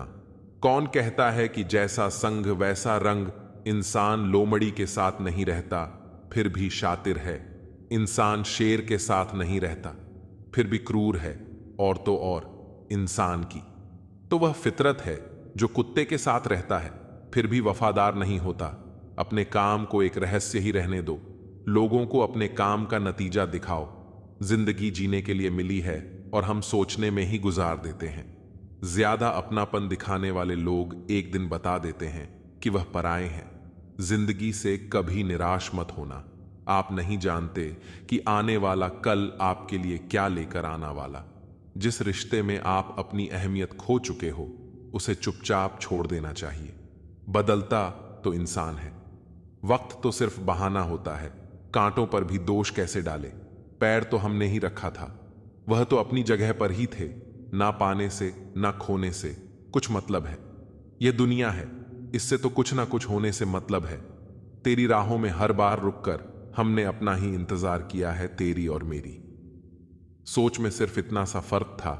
कौन कहता है कि जैसा संग वैसा रंग, इंसान लोमड़ी के साथ नहीं रहता फिर भी शातिर है। इंसान शेर के साथ नहीं रहता फिर भी क्रूर है, और तो और इंसान की तो वह फितरत है जो कुत्ते के साथ रहता है फिर भी वफादार नहीं होता। अपने काम को एक रहस्य ही रहने दो, लोगों को अपने काम का नतीजा दिखाओ। जिंदगी जीने के लिए मिली है और हम सोचने में ही गुजार देते हैं। ज्यादा अपनापन दिखाने वाले लोग एक दिन बता देते हैं कि वह पराये हैं। जिंदगी से कभी निराश मत होना। आप नहीं जानते कि आने वाला कल आपके लिए क्या लेकर आना वाला। जिस रिश्ते में आप अपनी अहमियत खो चुके हो उसे चुपचाप छोड़ देना चाहिए। बदलता तो इंसान है, वक्त तो सिर्फ बहाना होता है। कांटों पर भी दोष कैसे डाले, पैर तो हमने ही रखा था, वह तो अपनी जगह पर ही थे। ना पाने से ना खोने से कुछ मतलब है। यह दुनिया है, इससे तो कुछ ना कुछ होने से मतलब है। तेरी राहों में हर बार रुककर हमने अपना ही इंतजार किया है, तेरी और मेरी। सोच में सिर्फ इतना सा फर्क था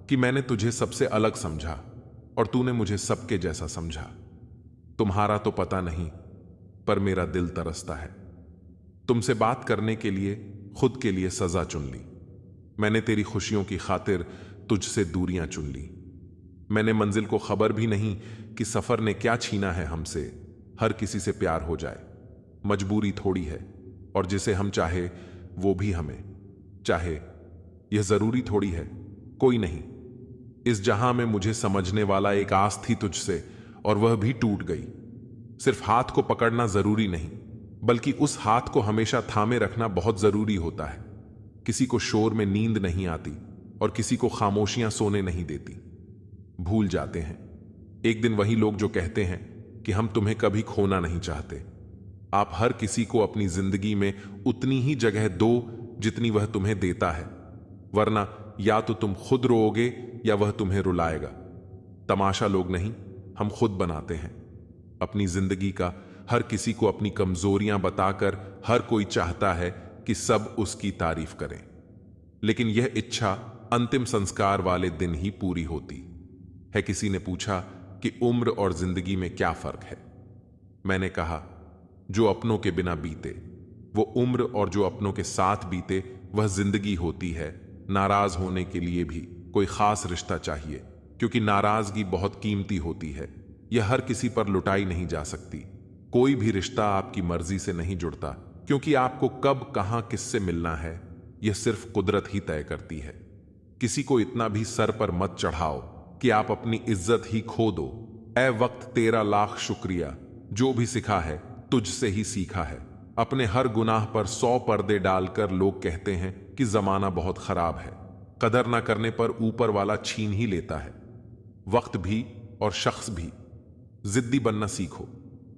कि मैंने तुझे सबसे अलग समझा और तूने मुझे सबके जैसा समझा। तुम्हारा तो पता नहीं, पर मेरा दिल तरसता है। तुमसे बात करने के लिए खुद के लिए सजा चुन ली। मैंने तेरी खुशियों की खातिर तुझसे दूरियां चुन ली। मैंने मंजिल को खबर भी नहीं कि सफर ने क्या छीना है हमसे। हर किसी से प्यार हो जाए मजबूरी थोड़ी है, और जिसे हम चाहे वो भी हमें चाहे, यह जरूरी थोड़ी है। कोई नहीं, इस जहां में मुझे समझने वाला एक आस थी तुझसे, और वह भी टूट गई। सिर्फ हाथ को पकड़ना जरूरी नहीं, बल्कि उस हाथ को हमेशा थामे रखना बहुत जरूरी होता है। किसी को शोर में नींद नहीं आती और किसी को खामोशियां सोने नहीं देती। भूल जाते हैं एक दिन वही लोग जो कहते हैं कि हम तुम्हें कभी खोना नहीं चाहते। आप हर किसी को अपनी जिंदगी में उतनी ही जगह दो जितनी वह तुम्हें देता है, वरना या तो तुम खुद रोओगे या वह तुम्हें रुलाएगा। तमाशा लोग नहीं, हम खुद बनाते हैं अपनी जिंदगी का। हर किसी को अपनी कमजोरियां बताकर हर कोई चाहता है कि सब उसकी तारीफ करें, लेकिन यह इच्छा अंतिम संस्कार वाले दिन ही पूरी होती है। किसी ने पूछा कि उम्र और जिंदगी में क्या फर्क है। मैंने कहा, जो अपनों के बिना बीते वो उम्र, और जो अपनों के साथ बीते वह जिंदगी होती है। नाराज होने के लिए भी कोई खास रिश्ता चाहिए, क्योंकि नाराजगी बहुत कीमती होती है। यह हर किसी पर लुटाई नहीं जा सकती। कोई भी रिश्ता आपकी मर्जी से नहीं जुड़ता, क्योंकि आपको कब कहां किससे मिलना है यह सिर्फ कुदरत ही तय करती है। किसी को इतना भी सर पर मत चढ़ाओ कि आप अपनी इज्जत ही खो दो। ऐ वक्त तेरा लाख शुक्रिया, जो भी सिखा है तुझसे ही सीखा है। अपने हर गुनाह पर 100 पर्दे डालकर लोग कहते हैं कि जमाना बहुत खराब है। कदर ना करने पर ऊपर वाला छीन ही लेता है। वक्त भी और शख्स भी। जिद्दी बनना सीखो,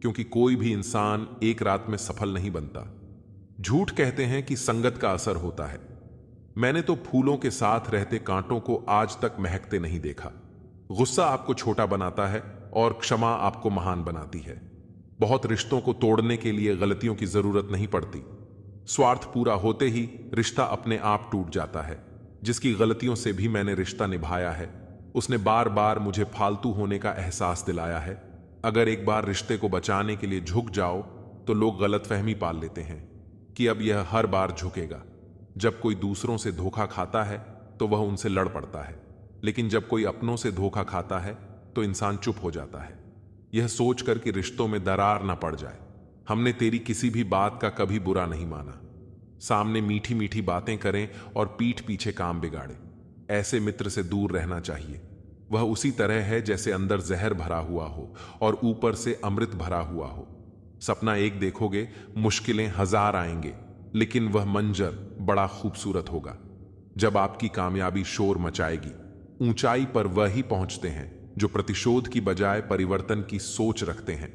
क्योंकि कोई भी इंसान एक रात में सफल नहीं बनता। झूठ कहते हैं कि संगत का असर होता है। मैंने तो फूलों के साथ रहते कांटों को आज तक महकते नहीं देखा। गुस्सा आपको छोटा बनाता है और क्षमा आपको महान बनाती है। बहुत रिश्तों को तोड़ने के लिए गलतियों की जरूरत नहीं पड़ती। स्वार्थ पूरा होते ही रिश्ता अपने आप टूट जाता है। जिसकी गलतियों से भी मैंने रिश्ता निभाया है, उसने बार बार मुझे फालतू होने का एहसास दिलाया है। अगर एक बार रिश्ते को बचाने के लिए झुक जाओ तो लोग गलतफहमी पाल लेते हैं कि अब यह हर बार झुकेगा। जब कोई दूसरों से धोखा खाता है तो वह उनसे लड़ पड़ता है, लेकिन जब कोई अपनों से धोखा खाता है तो इंसान चुप हो जाता है, यह सोचकर कि रिश्तों में दरार ना पड़ जाए। हमने तेरी किसी भी बात का कभी बुरा नहीं माना। सामने मीठी मीठी बातें करें और पीठ पीछे काम बिगाड़े, ऐसे मित्र से दूर रहना चाहिए। वह उसी तरह है जैसे अंदर जहर भरा हुआ हो और ऊपर से अमृत भरा हुआ हो। सपना एक देखोगे, मुश्किलें 1000 आएंगे, लेकिन वह मंजर बड़ा खूबसूरत होगा। जब आपकी कामयाबी शोर मचाएगी, ऊंचाई पर वही पहुंचते हैं जो प्रतिशोध की बजाय परिवर्तन की सोच रखते हैं।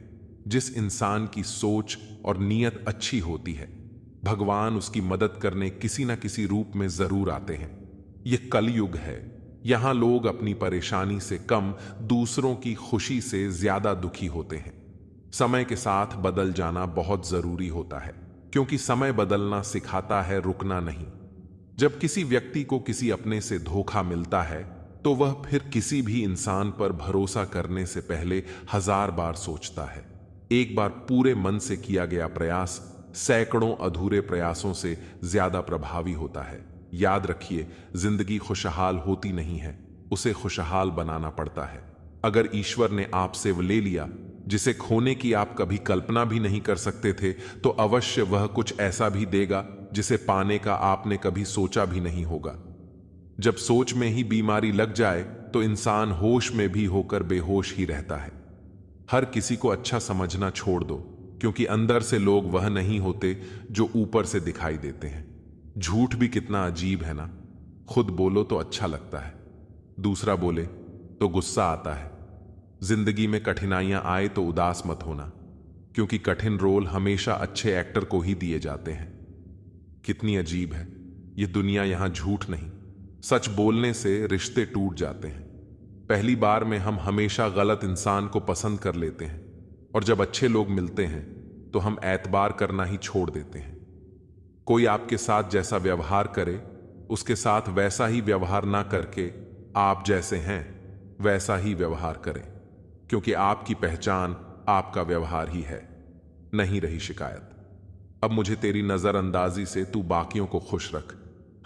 जिस इंसान की सोच और नीयत अच्छी होती है, भगवान उसकी मदद करने किसी न किसी रूप में जरूर आते हैं। यह कलयुग है। यहां लोग अपनी परेशानी से कम दूसरों की खुशी से ज्यादा दुखी होते हैं। समय के साथ बदल जाना बहुत जरूरी होता है, क्योंकि समय बदलना सिखाता है, रुकना नहीं। जब किसी व्यक्ति को किसी अपने से धोखा मिलता है तो वह फिर किसी भी इंसान पर भरोसा करने से पहले 1000 बार सोचता है। एक बार पूरे मन से किया गया प्रयास सैकड़ों अधूरे प्रयासों से ज्यादा प्रभावी होता है। याद रखिए, जिंदगी खुशहाल होती नहीं है, उसे खुशहाल बनाना पड़ता है। अगर ईश्वर ने आपसे वो ले लिया जिसे खोने की आप कभी कल्पना भी नहीं कर सकते थे, तो अवश्य वह कुछ ऐसा भी देगा जिसे पाने का आपने कभी सोचा भी नहीं होगा। जब सोच में ही बीमारी लग जाए तो इंसान होश में भी होकर बेहोश ही रहता है। हर किसी को अच्छा समझना छोड़ दो, क्योंकि अंदर से लोग वह नहीं होते जो ऊपर से दिखाई देते हैं। झूठ भी कितना अजीब है ना। खुद बोलो तो अच्छा लगता है, दूसरा बोले तो गुस्सा आता है। जिंदगी में कठिनाइयां आए तो उदास मत होना, क्योंकि कठिन रोल हमेशा अच्छे एक्टर को ही दिए जाते हैं। कितनी अजीब है यह दुनिया। यहां झूठ नहीं, सच बोलने से रिश्ते टूट जाते हैं। पहली बार में हम हमेशा गलत इंसान को पसंद कर लेते हैं, और जब अच्छे लोग मिलते हैं तो हम एतबार करना ही छोड़ देते हैं। कोई आपके साथ जैसा व्यवहार करे, उसके साथ वैसा ही व्यवहार ना करके आप जैसे हैं वैसा ही व्यवहार करें, क्योंकि आपकी पहचान आपका व्यवहार ही है। नहीं रही शिकायत। अब मुझे तेरी नजरअंदाजी से तू बाकियों को खुश रख।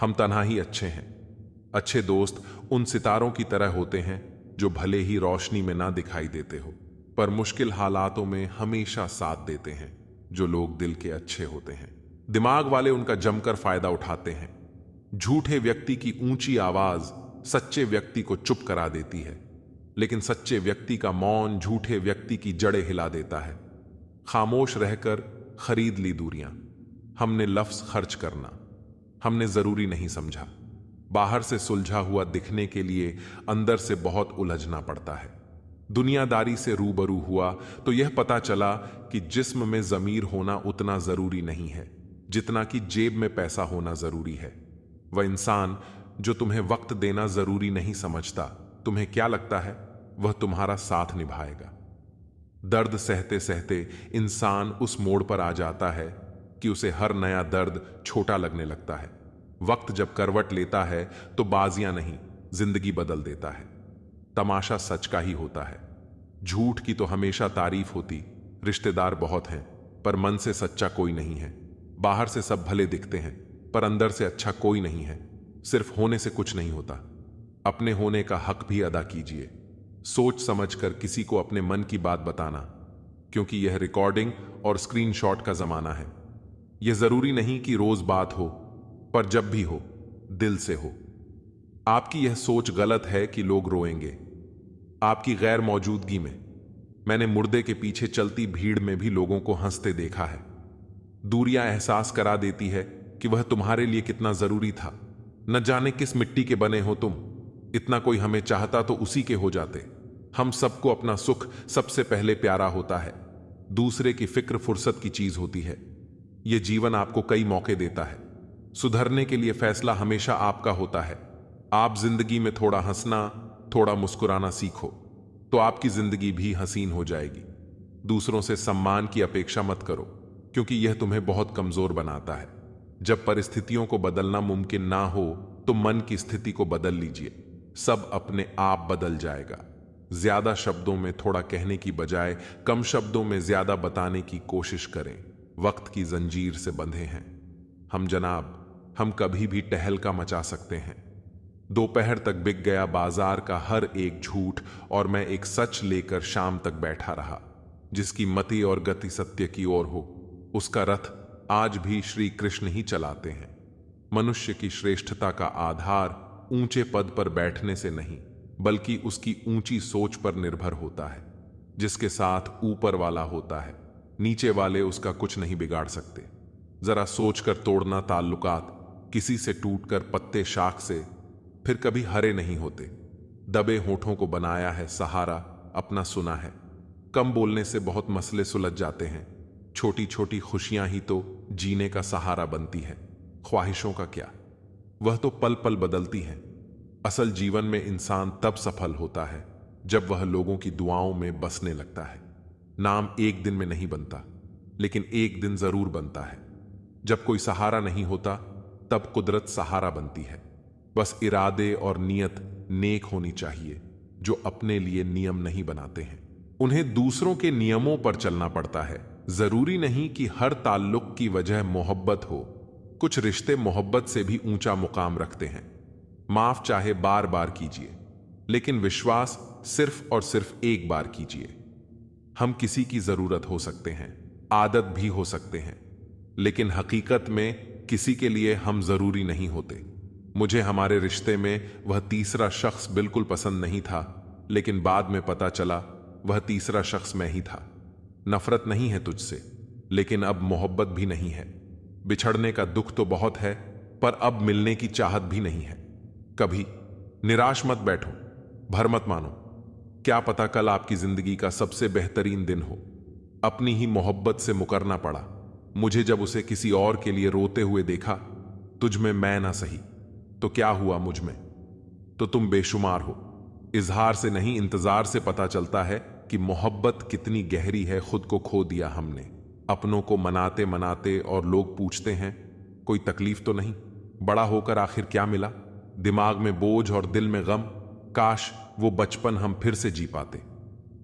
हम तन्हा ही अच्छे हैं। अच्छे दोस्त उन सितारों की तरह होते हैं जो भले ही रोशनी में ना दिखाई देते हो, पर मुश्किल हालातों में हमेशा साथ देते हैं। जो लोग दिल के अच्छे होते हैं, दिमाग वाले उनका जमकर फायदा उठाते हैं। झूठे व्यक्ति की ऊंची आवाज सच्चे व्यक्ति को चुप करा देती है, लेकिन सच्चे व्यक्ति का मौन झूठे व्यक्ति की जड़ें हिला देता है। खामोश रहकर खरीद ली दूरियां। हमने लफ्ज खर्च करना हमने जरूरी नहीं समझा। बाहर से सुलझा हुआ दिखने के लिए अंदर से बहुत उलझना पड़ता है। दुनियादारी से रूबरू हुआ तो यह पता चला कि जिस्म में जमीर होना उतना जरूरी नहीं है जितना कि जेब में पैसा होना जरूरी है। वह इंसान जो तुम्हें वक्त देना जरूरी नहीं समझता, तुम्हें क्या लगता है वह तुम्हारा साथ निभाएगा। दर्द सहते सहते इंसान उस मोड़ पर आ जाता है कि उसे हर नया दर्द छोटा लगने लगता है। वक्त जब करवट लेता है तो बाजियां नहीं, जिंदगी बदल देता है। तमाशा सच का ही होता है। झूठ की तो हमेशा तारीफ होती। रिश्तेदार बहुत हैं पर मन से सच्चा कोई नहीं है। बाहर से सब भले दिखते हैं पर अंदर से अच्छा कोई नहीं है। सिर्फ होने से कुछ नहीं होता, अपने होने का हक भी अदा कीजिए। सोच समझकर किसी को अपने मन की बात बताना, क्योंकि यह रिकॉर्डिंग और स्क्रीनशॉट का जमाना है। यह जरूरी नहीं कि रोज बात हो, पर जब भी हो दिल से हो। आपकी यह सोच गलत है कि लोग रोएंगे आपकी गैर मौजूदगी में। मैंने मुर्दे के पीछे चलती भीड़ में भी लोगों को हंसते देखा है। दूरियां एहसास करा देती है कि वह तुम्हारे लिए कितना जरूरी था। न जाने किस मिट्टी के बने हो तुम, इतना कोई हमें चाहता तो उसी के हो जाते। हम सबको अपना सुख सबसे पहले प्यारा होता है, दूसरे की फिक्र फुर्सत की चीज होती है। यह जीवन आपको कई मौके देता है। सुधरने के लिए फैसला हमेशा आपका होता है। आप जिंदगी में थोड़ा हंसना, थोड़ा मुस्कुराना सीखो तो आपकी जिंदगी भी हसीन हो जाएगी। दूसरों से सम्मान की अपेक्षा मत करो, क्योंकि यह तुम्हें बहुत कमजोर बनाता है। जब परिस्थितियों को बदलना मुमकिन ना हो तो मन की स्थिति को बदल लीजिए, सब अपने आप बदल जाएगा। ज्यादा शब्दों में थोड़ा कहने की बजाय कम शब्दों में ज्यादा बताने की कोशिश करें। वक्त की जंजीर से बंधे हैं हम जनाब, हम कभी भी टहलका मचा सकते हैं। दोपहर तक बिक गया बाजार का हर एक झूठ और मैं एक सच लेकर शाम तक बैठा रहा। जिसकी मति और गति सत्य की ओर हो, उसका रथ आज भी श्री कृष्ण ही चलाते हैं। मनुष्य की श्रेष्ठता का आधार ऊंचे पद पर बैठने से नहीं, बल्कि उसकी ऊंची सोच पर निर्भर होता है। जिसके साथ ऊपर वाला होता है, नीचे वाले उसका कुछ नहीं बिगाड़ सकते। जरा सोचकर तोड़ना ताल्लुकात, किसी से टूटकर पत्ते शाख से फिर कभी हरे नहीं होते। दबे होठों को बनाया है सहारा, अपना सुना है। कम बोलने से बहुत मसले सुलझ जाते हैं। छोटी छोटी खुशियां ही तो जीने का सहारा बनती है। ख्वाहिशों का क्या, वह तो पल पल बदलती हैं। असल जीवन में इंसान तब सफल होता है जब वह लोगों की दुआओं में बसने लगता है। नाम एक दिन में नहीं बनता, लेकिन एक दिन जरूर बनता है। जब कोई सहारा नहीं होता तब कुदरत सहारा बनती है। बस इरादे और नियत नेक होनी चाहिए। जो अपने लिए नियम नहीं बनाते हैं, उन्हें दूसरों के नियमों पर चलना पड़ता है। जरूरी नहीं कि हर ताल्लुक की वजह मोहब्बत हो। कुछ रिश्ते मोहब्बत से भी ऊंचा मुकाम रखते हैं। माफ चाहे बार बार कीजिए, लेकिन विश्वास सिर्फ और सिर्फ एक बार कीजिए। हम किसी की जरूरत हो सकते हैं, आदत भी हो सकते हैं, लेकिन हकीकत में किसी के लिए हम जरूरी नहीं होते। मुझे हमारे रिश्ते में वह तीसरा शख्स बिल्कुल पसंद नहीं था, लेकिन बाद में पता चला वह तीसरा शख्स मैं ही था। नफरत नहीं है तुझसे, लेकिन अब मोहब्बत भी नहीं है। बिछड़ने का दुख तो बहुत है, पर अब मिलने की चाहत भी नहीं है। कभी निराश मत बैठो, भर मत मानो। क्या पता कल आपकी जिंदगी का सबसे बेहतरीन दिन हो। अपनी ही मोहब्बत से मुकरना पड़ा मुझे जब उसे किसी और के लिए रोते हुए देखा। तुझ में मैं ना सही तो क्या हुआ मुझ में, तो तुम बेशुमार हो। इजहार से नहीं इंतजार से पता चलता है कि मोहब्बत कितनी गहरी है। खुद को खो दिया हमने, अपनों को मनाते मनाते, और लोग पूछते हैं कोई तकलीफ तो नहीं। बड़ा होकर आखिर क्या मिला, दिमाग में बोझ और दिल में गम। काश वो बचपन हम फिर से जी पाते।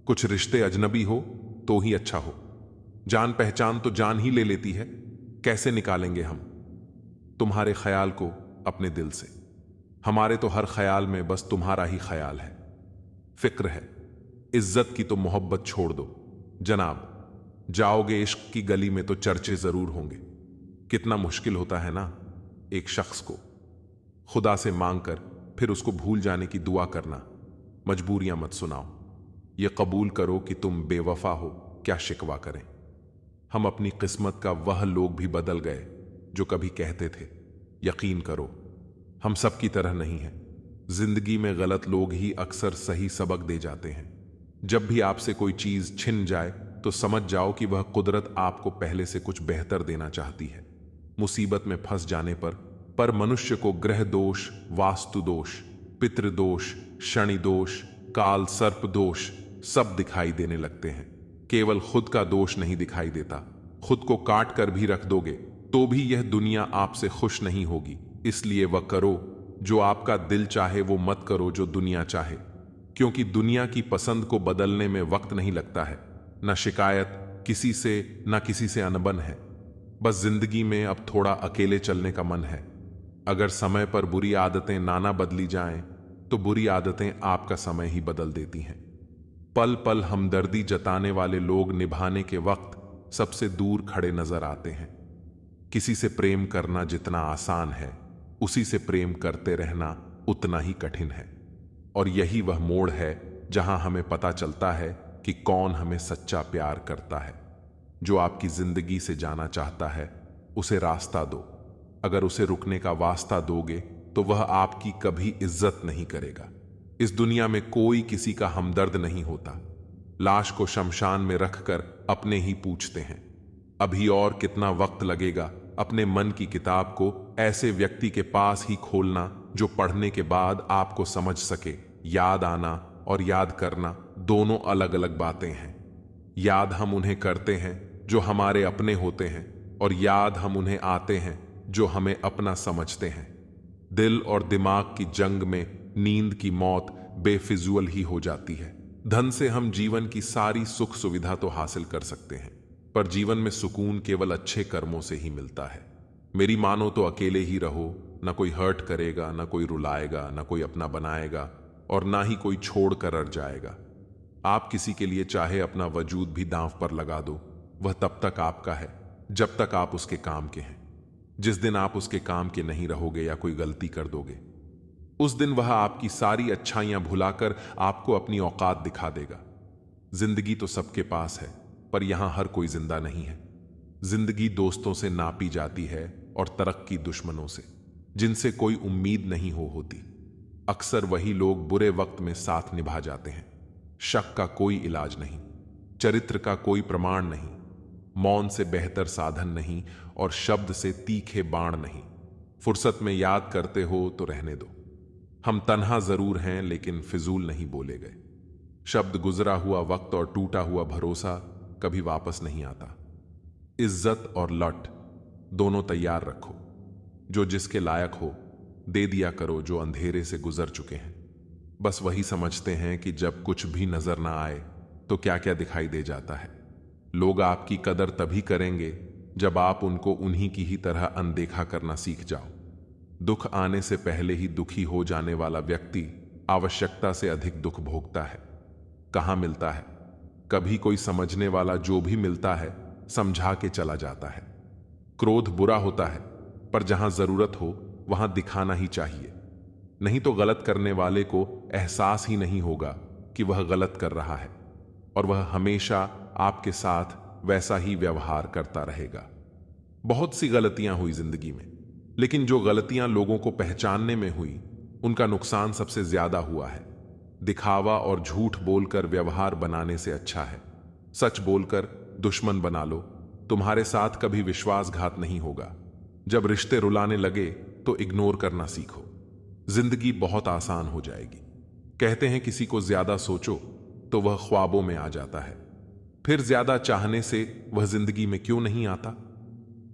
कुछ रिश्ते अजनबी हो तो ही अच्छा हो। जान पहचान तो जान ही ले लेती है, कैसे निकालेंगे हम तुम्हारे ख्याल को अपने दिल से। हमारे तो हर ख्याल में बस तुम्हारा ही ख्याल है। फिक्र है इज्जत की तो मोहब्बत छोड़ दो जनाब। जाओगे इश्क की गली में तो चर्चे जरूर होंगे। कितना मुश्किल होता है ना एक शख्स को खुदा से मांग कर फिर उसको भूल जाने की दुआ करना। मजबूरियां मत सुनाओ, ये कबूल करो कि तुम बेवफा हो, क्या शिकवा करें। हम अपनी किस्मत का वह लोग भी बदल गए जो कभी कहते थे। यकीन करो, हम सब की तरह नहीं हैं। जिंदगी में गलत लोग ही अक्सर सही सबक दे जाते हैं। जब भी आपसे कोई चीज छिन जाए तो समझ जाओ कि वह कुदरत आपको पहले से कुछ बेहतर देना चाहती है। मुसीबत में फंस जाने पर मनुष्य को ग्रह दोष, वास्तु दोष, पितृदोष, शनि दोष, काल सर्प दोष सब दिखाई देने लगते हैं। केवल खुद का दोष नहीं दिखाई देता। खुद को काट कर भी रख दोगे तो भी यह दुनिया आपसे खुश नहीं होगी। इसलिए वह करो जो आपका दिल चाहे, वो मत करो जो दुनिया चाहे, क्योंकि दुनिया की पसंद को बदलने में वक्त नहीं लगता है। न शिकायत किसी से, न किसी से अनबन है। बस जिंदगी में अब थोड़ा अकेले चलने का मन है। अगर समय पर बुरी आदतें ना बदली जाएं तो बुरी आदतें आपका समय ही बदल देती हैं। पल पल हमदर्दी जताने वाले लोग निभाने के वक्त सबसे दूर खड़े नजर आते हैं। किसी से प्रेम करना जितना आसान है, उसी से प्रेम करते रहना उतना ही कठिन है। और यही वह मोड़ है जहां हमें पता चलता है कि कौन हमें सच्चा प्यार करता है। जो आपकी जिंदगी से जाना चाहता है, उसे रास्ता दो। अगर उसे रुकने का वास्ता दोगे तो वह आपकी कभी इज्जत नहीं करेगा। इस दुनिया में कोई किसी का हमदर्द नहीं होता। लाश को शमशान में रखकर अपने ही पूछते हैं, अभी और कितना वक्त लगेगा अपने मन की किताब को ऐसे व्यक्ति के पास ही खोलना जो पढ़ने के बाद आपको समझ सके। याद आना और याद करना दोनों अलग अलग बातें हैं। याद हम उन्हें करते हैं जो हमारे अपने होते हैं, और याद हम उन्हें आते हैं जो हमें अपना समझते हैं। दिल और दिमाग की जंग में नींद की मौत बेफिजूल ही हो जाती है। धन से हम जीवन की सारी सुख सुविधा तो हासिल कर सकते हैं, पर जीवन में सुकून केवल अच्छे कर्मों से ही मिलता है। मेरी मानो तो अकेले ही रहो, ना कोई हर्ट करेगा, ना कोई रुलाएगा, ना कोई अपना बनाएगा, और ना ही कोई छोड़ कर अड़ जाएगा। आप किसी के लिए चाहे अपना वजूद भी दांव पर लगा दो, वह तब तक आपका है जब तक आप उसके काम के हैं। जिस दिन आप उसके काम के नहीं रहोगे या कोई गलती कर दोगे, उस दिन वह आपकी सारी अच्छाइयां भुलाकर आपको अपनी औकात दिखा देगा। जिंदगी तो सबके पास है, पर यहां हर कोई जिंदा नहीं है। जिंदगी दोस्तों से नापी जाती है और तरक्की दुश्मनों से, जिनसे कोई उम्मीद नहीं होती। अक्सर वही लोग बुरे वक्त में साथ निभा जाते हैं। शक का कोई इलाज नहीं, चरित्र का कोई प्रमाण नहीं, मौन से बेहतर साधन नहीं, और शब्द से तीखे बाण नहीं। फुर्सत में याद करते हो तो रहने दो। हम तन्हा जरूर हैं, लेकिन फिजूल नहीं बोले गए। शब्द गुजरा हुआ वक्त और टूटा हुआ भरोसा कभी वापस नहीं आता। इज्जत और लट दोनों तैयार रखो। जो जिसके लायक हो दे दिया करो, जो अंधेरे से गुजर चुके हैं। बस वही समझते हैं कि जब कुछ भी नजर ना आए तो क्या क्या दिखाई दे जाता है। लोग आपकी कदर तभी करेंगे जब आप उनको उन्हीं की ही तरह अनदेखा करना सीख जाओ। दुख आने से पहले ही दुखी हो जाने वाला व्यक्ति आवश्यकता से अधिक दुख भोगता है। कहाँ मिलता है? कभी कोई समझने वाला जो भी मिलता है समझा के चला जाता है। क्रोध बुरा होता है, पर जहां जरूरत हो वहां दिखाना ही चाहिए। नहीं तो गलत करने वाले को एहसास ही नहीं होगा कि वह गलत कर रहा है, और वह हमेशा आपके साथ वैसा ही व्यवहार करता रहेगा। बहुत सी गलतियां हुई जिंदगी में, लेकिन जो गलतियां लोगों को पहचानने में हुई, उनका नुकसान सबसे ज्यादा हुआ है। दिखावा और झूठ बोलकर व्यवहार बनाने से अच्छा है सच बोलकर दुश्मन बना लो। तुम्हारे साथ कभी विश्वासघात नहीं होगा। जब रिश्ते रुलाने लगे तो इग्नोर करना सीखो। जिंदगी बहुत आसान हो जाएगी। कहते हैं किसी को ज्यादा सोचो तो वह ख्वाबों में आ जाता है, फिर ज्यादा चाहने से वह जिंदगी में क्यों नहीं आता।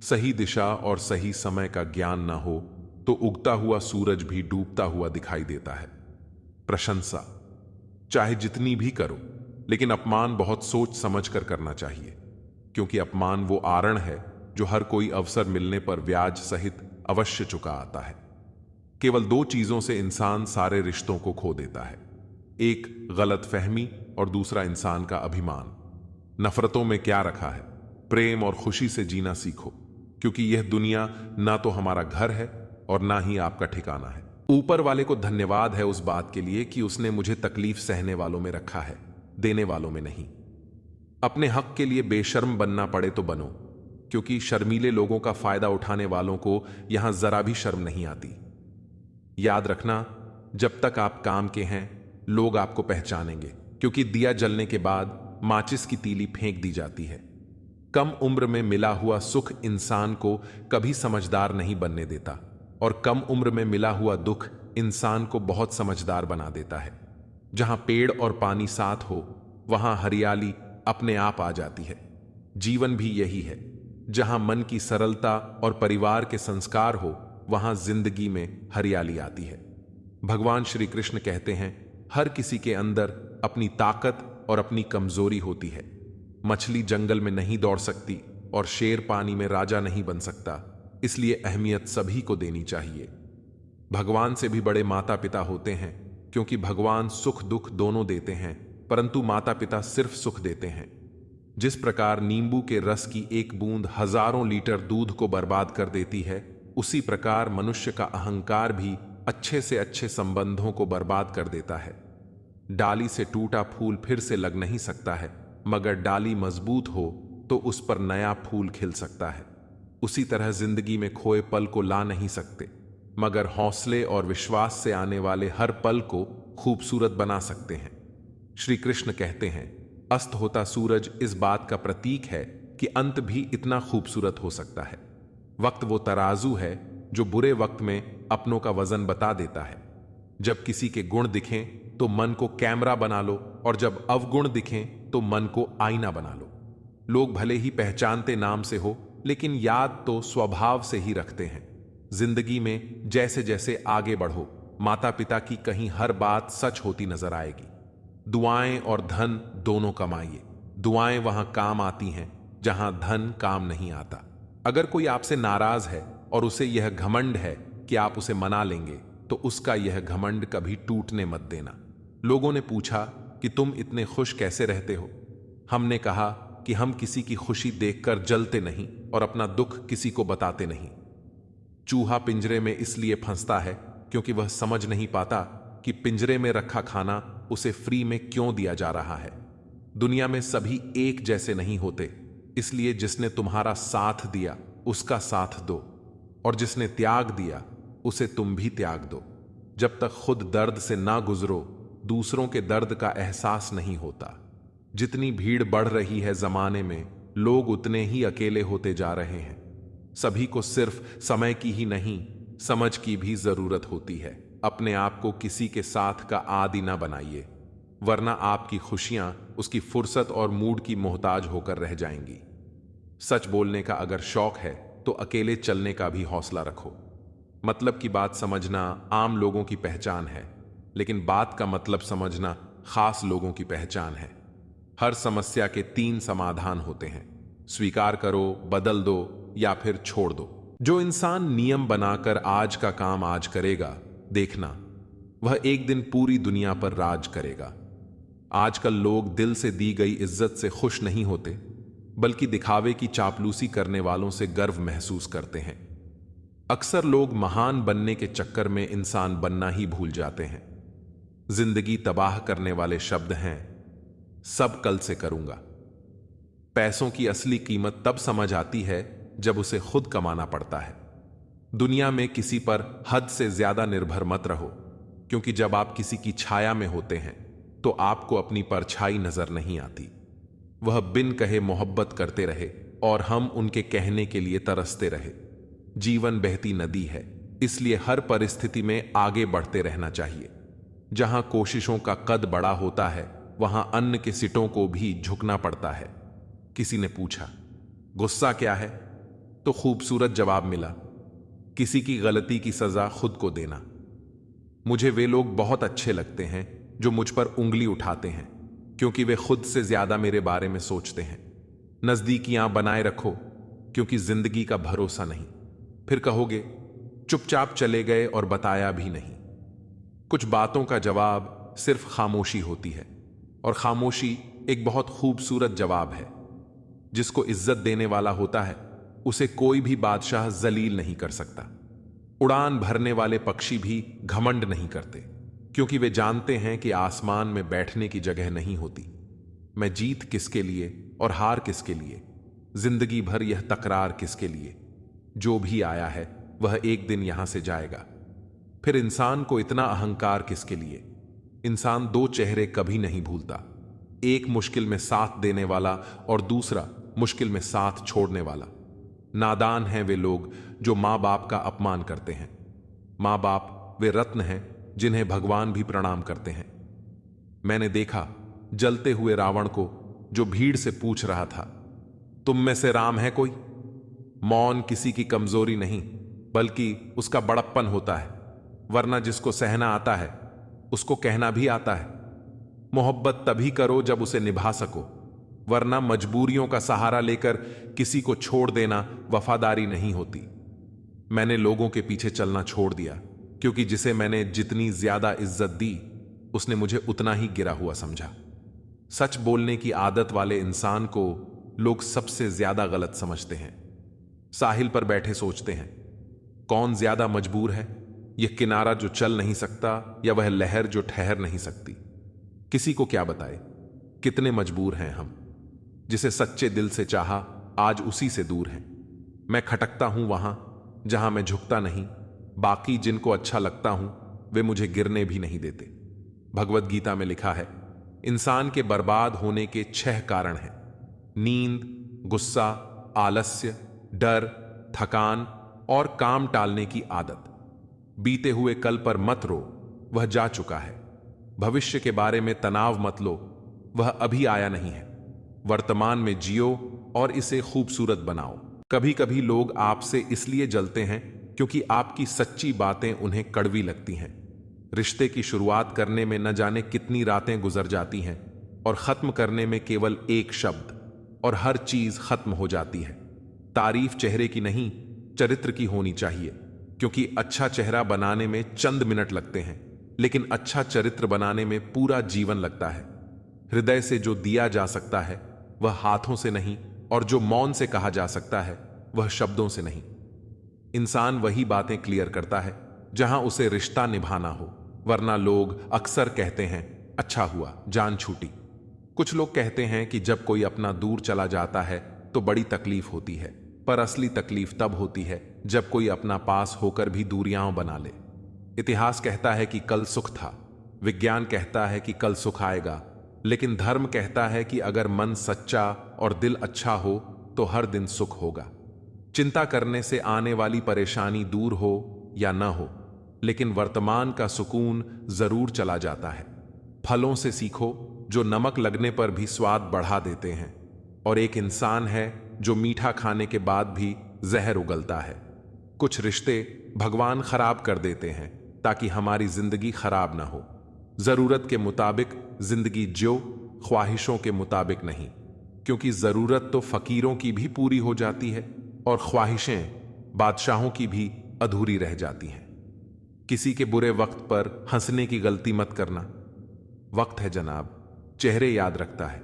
सही दिशा और सही समय का ज्ञान ना हो तो उगता हुआ सूरज भी डूबता हुआ दिखाई देता है। प्रशंसा चाहे जितनी भी करो, लेकिन अपमान बहुत सोच समझ कर करना चाहिए, क्योंकि अपमान वो आरण है जो हर कोई अवसर मिलने पर ब्याज सहित अवश्य चुका आता है। केवल दो चीजों से इंसान सारे रिश्तों को खो देता है, एक गलतफहमी और दूसरा इंसान का अभिमान। नफरतों में क्या रखा है? प्रेम और खुशी से जीना सीखो, क्योंकि यह दुनिया ना तो हमारा घर है और ना ही आपका ठिकाना है। ऊपर वाले को धन्यवाद है उस बात के लिए कि उसने मुझे तकलीफ सहने वालों में रखा है, देने वालों में नहीं। अपने हक के लिए बेशर्म बनना पड़े तो बनो, क्योंकि शर्मीले लोगों का फायदा उठाने वालों को यहां जरा भी शर्म नहीं आती। याद रखना, जब तक आप काम के हैं लोग आपको पहचानेंगे, क्योंकि दिया जलने के बाद माचिस की तीली फेंक दी जाती है। कम उम्र में मिला हुआ सुख इंसान को कभी समझदार नहीं बनने देता, और कम उम्र में मिला हुआ दुख इंसान को बहुत समझदार बना देता है। जहां पेड़ और पानी साथ हो वहां हरियाली अपने आप आ जाती है। जीवन भी यही है, जहां मन की सरलता और परिवार के संस्कार हो वहां जिंदगी में हरियाली आती है। भगवान श्री कृष्ण कहते हैं, हर किसी के अंदर अपनी ताकत और अपनी कमजोरी होती है। मछली जंगल में नहीं दौड़ सकती और शेर पानी में राजा नहीं बन सकता, इसलिए अहमियत सभी को देनी चाहिए। भगवान से भी बड़े माता पिता होते हैं, क्योंकि भगवान सुख दुख दोनों देते हैं, परंतु माता पिता सिर्फ सुख देते हैं। जिस प्रकार नींबू के रस की एक बूंद हजारों लीटर दूध को बर्बाद कर देती है, उसी प्रकार मनुष्य का अहंकार भी अच्छे से अच्छे संबंधों को बर्बाद कर देता है। डाली से टूटा फूल फिर से लग नहीं सकता है, मगर डाली मजबूत हो तो उस पर नया फूल खिल सकता है। उसी तरह जिंदगी में खोए पल को ला नहीं सकते, मगर हौसले और विश्वास से आने वाले हर पल को खूबसूरत बना सकते हैं। श्री कृष्ण कहते हैं, अस्त होता सूरज इस बात का प्रतीक है कि अंत भी इतना खूबसूरत हो सकता है। वक्त वो तराजू है जो बुरे वक्त में अपनों का वजन बता देता है। जब किसी के गुण दिखें तो मन को कैमरा बना लो, और जब अवगुण दिखें तो मन को आईना बना लो। लोग भले ही पहचानते नाम से हो, लेकिन याद तो स्वभाव से ही रखते हैं। जिंदगी में जैसे जैसे आगे बढ़ो, माता पिता की कहीं हर बात सच होती नजर आएगी। दुआएं और धन दोनों कमाइए। दुआएं वहां काम आती हैं जहां धन काम नहीं आता। अगर कोई आपसे नाराज है और उसे यह घमंड है कि आप उसे मना लेंगे, तो उसका यह घमंड कभी टूटने मत देना। लोगों ने पूछा कि तुम इतने खुश कैसे रहते हो? हमने कहा कि हम किसी की खुशी देखकर जलते नहीं और अपना दुख किसी को बताते नहीं। चूहा पिंजरे में इसलिए फंसता है क्योंकि वह समझ नहीं पाता कि पिंजरे में रखा खाना उसे फ्री में क्यों दिया जा रहा है। दुनिया में सभी एक जैसे नहीं होते, इसलिए जिसने तुम्हारा साथ दिया उसका साथ दो, और जिसने त्याग दिया उसे तुम भी त्याग दो। जब तक खुद दर्द से ना गुजरो, दूसरों के दर्द का एहसास नहीं होता। जितनी भीड़ बढ़ रही है जमाने में, लोग उतने ही अकेले होते जा रहे हैं। सभी को सिर्फ समय की ही नहीं, समझ की भी जरूरत होती है। अपने आप को किसी के साथ का आदी ना बनाइए, वरना आपकी खुशियां उसकी फुर्सत और मूड की मोहताज होकर रह जाएंगी। सच बोलने का अगर शौक है तो अकेले चलने का भी हौसला रखो। मतलब की बात समझना आम लोगों की पहचान है, लेकिन बात का मतलब समझना खास लोगों की पहचान है। हर समस्या के 3 समाधान होते हैं, स्वीकार करो, बदल दो या फिर छोड़ दो। जो इंसान नियम बनाकर आज का काम आज करेगा, देखना वह एक दिन पूरी दुनिया पर राज करेगा। आजकल लोग दिल से दी गई इज्जत से खुश नहीं होते, बल्कि दिखावे की चापलूसी करने वालों से गर्व महसूस करते हैं। अक्सर लोग महान बनने के चक्कर में इंसान बनना ही भूल जाते हैं। जिंदगी तबाह करने वाले शब्द हैं, सब कल से करूंगा। पैसों की असली कीमत तब समझ आती है जब उसे खुद कमाना पड़ता है। दुनिया में किसी पर हद से ज्यादा निर्भर मत रहो, क्योंकि जब आप किसी की छाया में होते हैं तो आपको अपनी परछाई नजर नहीं आती। वह बिन कहे मोहब्बत करते रहे और हम उनके कहने के लिए तरसते रहे। जीवन बहती नदी है, इसलिए हर परिस्थिति में आगे बढ़ते रहना चाहिए। जहां कोशिशों का कद बड़ा होता है, वहां अन्न के सिटों को भी झुकना पड़ता है। किसी ने पूछा, गुस्सा क्या है? तो खूबसूरत जवाब मिला, किसी की गलती की सजा खुद को देना। मुझे वे लोग बहुत अच्छे लगते हैं जो मुझ पर उंगली उठाते हैं, क्योंकि वे खुद से ज्यादा मेरे बारे में सोचते हैं। नजदीकियां बनाए रखो, क्योंकि जिंदगी का भरोसा नहीं। फिर कहोगे चुपचाप चले गए और बताया भी नहीं। कुछ बातों का जवाब सिर्फ खामोशी होती है, और खामोशी एक बहुत खूबसूरत जवाब है। जिसको इज्जत देने वाला होता है, उसे कोई भी बादशाह जलील नहीं कर सकता। उड़ान भरने वाले पक्षी भी घमंड नहीं करते, क्योंकि वे जानते हैं कि आसमान में बैठने की जगह नहीं होती। मैं जीत किसके लिए और हार किसके लिए, जिंदगी भर यह तकरार किसके लिए। जो भी आया है वह एक दिन यहां से जाएगा। फिर इंसान को इतना अहंकार किसके लिए। इंसान दो चेहरे कभी नहीं भूलता, एक मुश्किल में साथ देने वाला और दूसरा मुश्किल में साथ छोड़ने वाला। नादान हैं वे लोग जो मां बाप का अपमान करते हैं। मां बाप वे रत्न हैं जिन्हें भगवान भी प्रणाम करते हैं। मैंने देखा जलते हुए रावण को, जो भीड़ से पूछ रहा था, तुम में से राम है कोई। मौन किसी की कमजोरी नहीं, बल्कि उसका बड़प्पन होता है। वरना जिसको सहना आता है उसको कहना भी आता है। मोहब्बत तभी करो जब उसे निभा सको, वरना मजबूरियों का सहारा लेकर किसी को छोड़ देना वफादारी नहीं होती। मैंने लोगों के पीछे चलना छोड़ दिया, क्योंकि जिसे मैंने जितनी ज्यादा इज्जत दी उसने मुझे उतना ही गिरा हुआ समझा। सच बोलने की आदत वाले इंसान को लोग सबसे ज्यादा गलत समझते हैं। साहिल पर बैठे सोचते हैं, कौन ज्यादा मजबूर है, यह किनारा जो चल नहीं सकता या वह लहर जो ठहर नहीं सकती। किसी को क्या बताए कितने मजबूर हैं हम। जिसे सच्चे दिल से चाहा आज उसी से दूर हैं। मैं खटकता हूं वहां जहां मैं झुकता नहीं, बाकी जिनको अच्छा लगता हूं वे मुझे गिरने भी नहीं देते। भगवत गीता में लिखा है, इंसान के बर्बाद होने के 6 कारण हैं: नींद, गुस्सा, आलस्य, डर, थकान और काम टालने की आदत। बीते हुए कल पर मत रो, वह जा चुका है। भविष्य के बारे में तनाव मत लो, वह अभी आया नहीं है। वर्तमान में जियो और इसे खूबसूरत बनाओ। कभी कभी लोग आपसे इसलिए जलते हैं क्योंकि आपकी सच्ची बातें उन्हें कड़वी लगती हैं। रिश्ते की शुरुआत करने में न जाने कितनी रातें गुजर जाती हैं और खत्म करने में केवल एक शब्द, और हर चीज खत्म हो जाती है। तारीफ चेहरे की नहीं, चरित्र की होनी चाहिए, क्योंकि अच्छा चेहरा बनाने में चंद मिनट लगते हैं, लेकिन अच्छा चरित्र बनाने में पूरा जीवन लगता है। हृदय से जो दिया जा सकता है वह हाथों से नहीं, और जो मौन से कहा जा सकता है वह शब्दों से नहीं। इंसान वही बातें क्लियर करता है जहां उसे रिश्ता निभाना हो, वरना लोग अक्सर कहते हैं, अच्छा हुआ जान छूटी। कुछ लोग कहते हैं कि जब कोई अपना दूर चला जाता है तो बड़ी तकलीफ होती है, पर असली तकलीफ तब होती है जब कोई अपना पास होकर भी दूरियां बना ले। इतिहास कहता है कि कल सुख था, विज्ञान कहता है कि कल सुख आएगा, लेकिन धर्म कहता है कि अगर मन सच्चा और दिल अच्छा हो तो हर दिन सुख होगा। चिंता करने से आने वाली परेशानी दूर हो या न हो, लेकिन वर्तमान का सुकून जरूर चला जाता है। फलों से सीखो जो नमक लगने पर भी स्वाद बढ़ा देते हैं, और एक इंसान है जो मीठा खाने के बाद भी जहर उगलता है। कुछ रिश्ते भगवान खराब कर देते हैं ताकि हमारी जिंदगी खराब ना हो। जरूरत के मुताबिक जिंदगी ज्यो, ख्वाहिशों के मुताबिक नहीं, क्योंकि जरूरत तो फकीरों की भी पूरी हो जाती है और ख्वाहिशें बादशाहों की भी अधूरी रह जाती हैं। किसी के बुरे वक्त पर हंसने की गलती मत करना। वक्त है जनाब, चेहरे याद रखता है।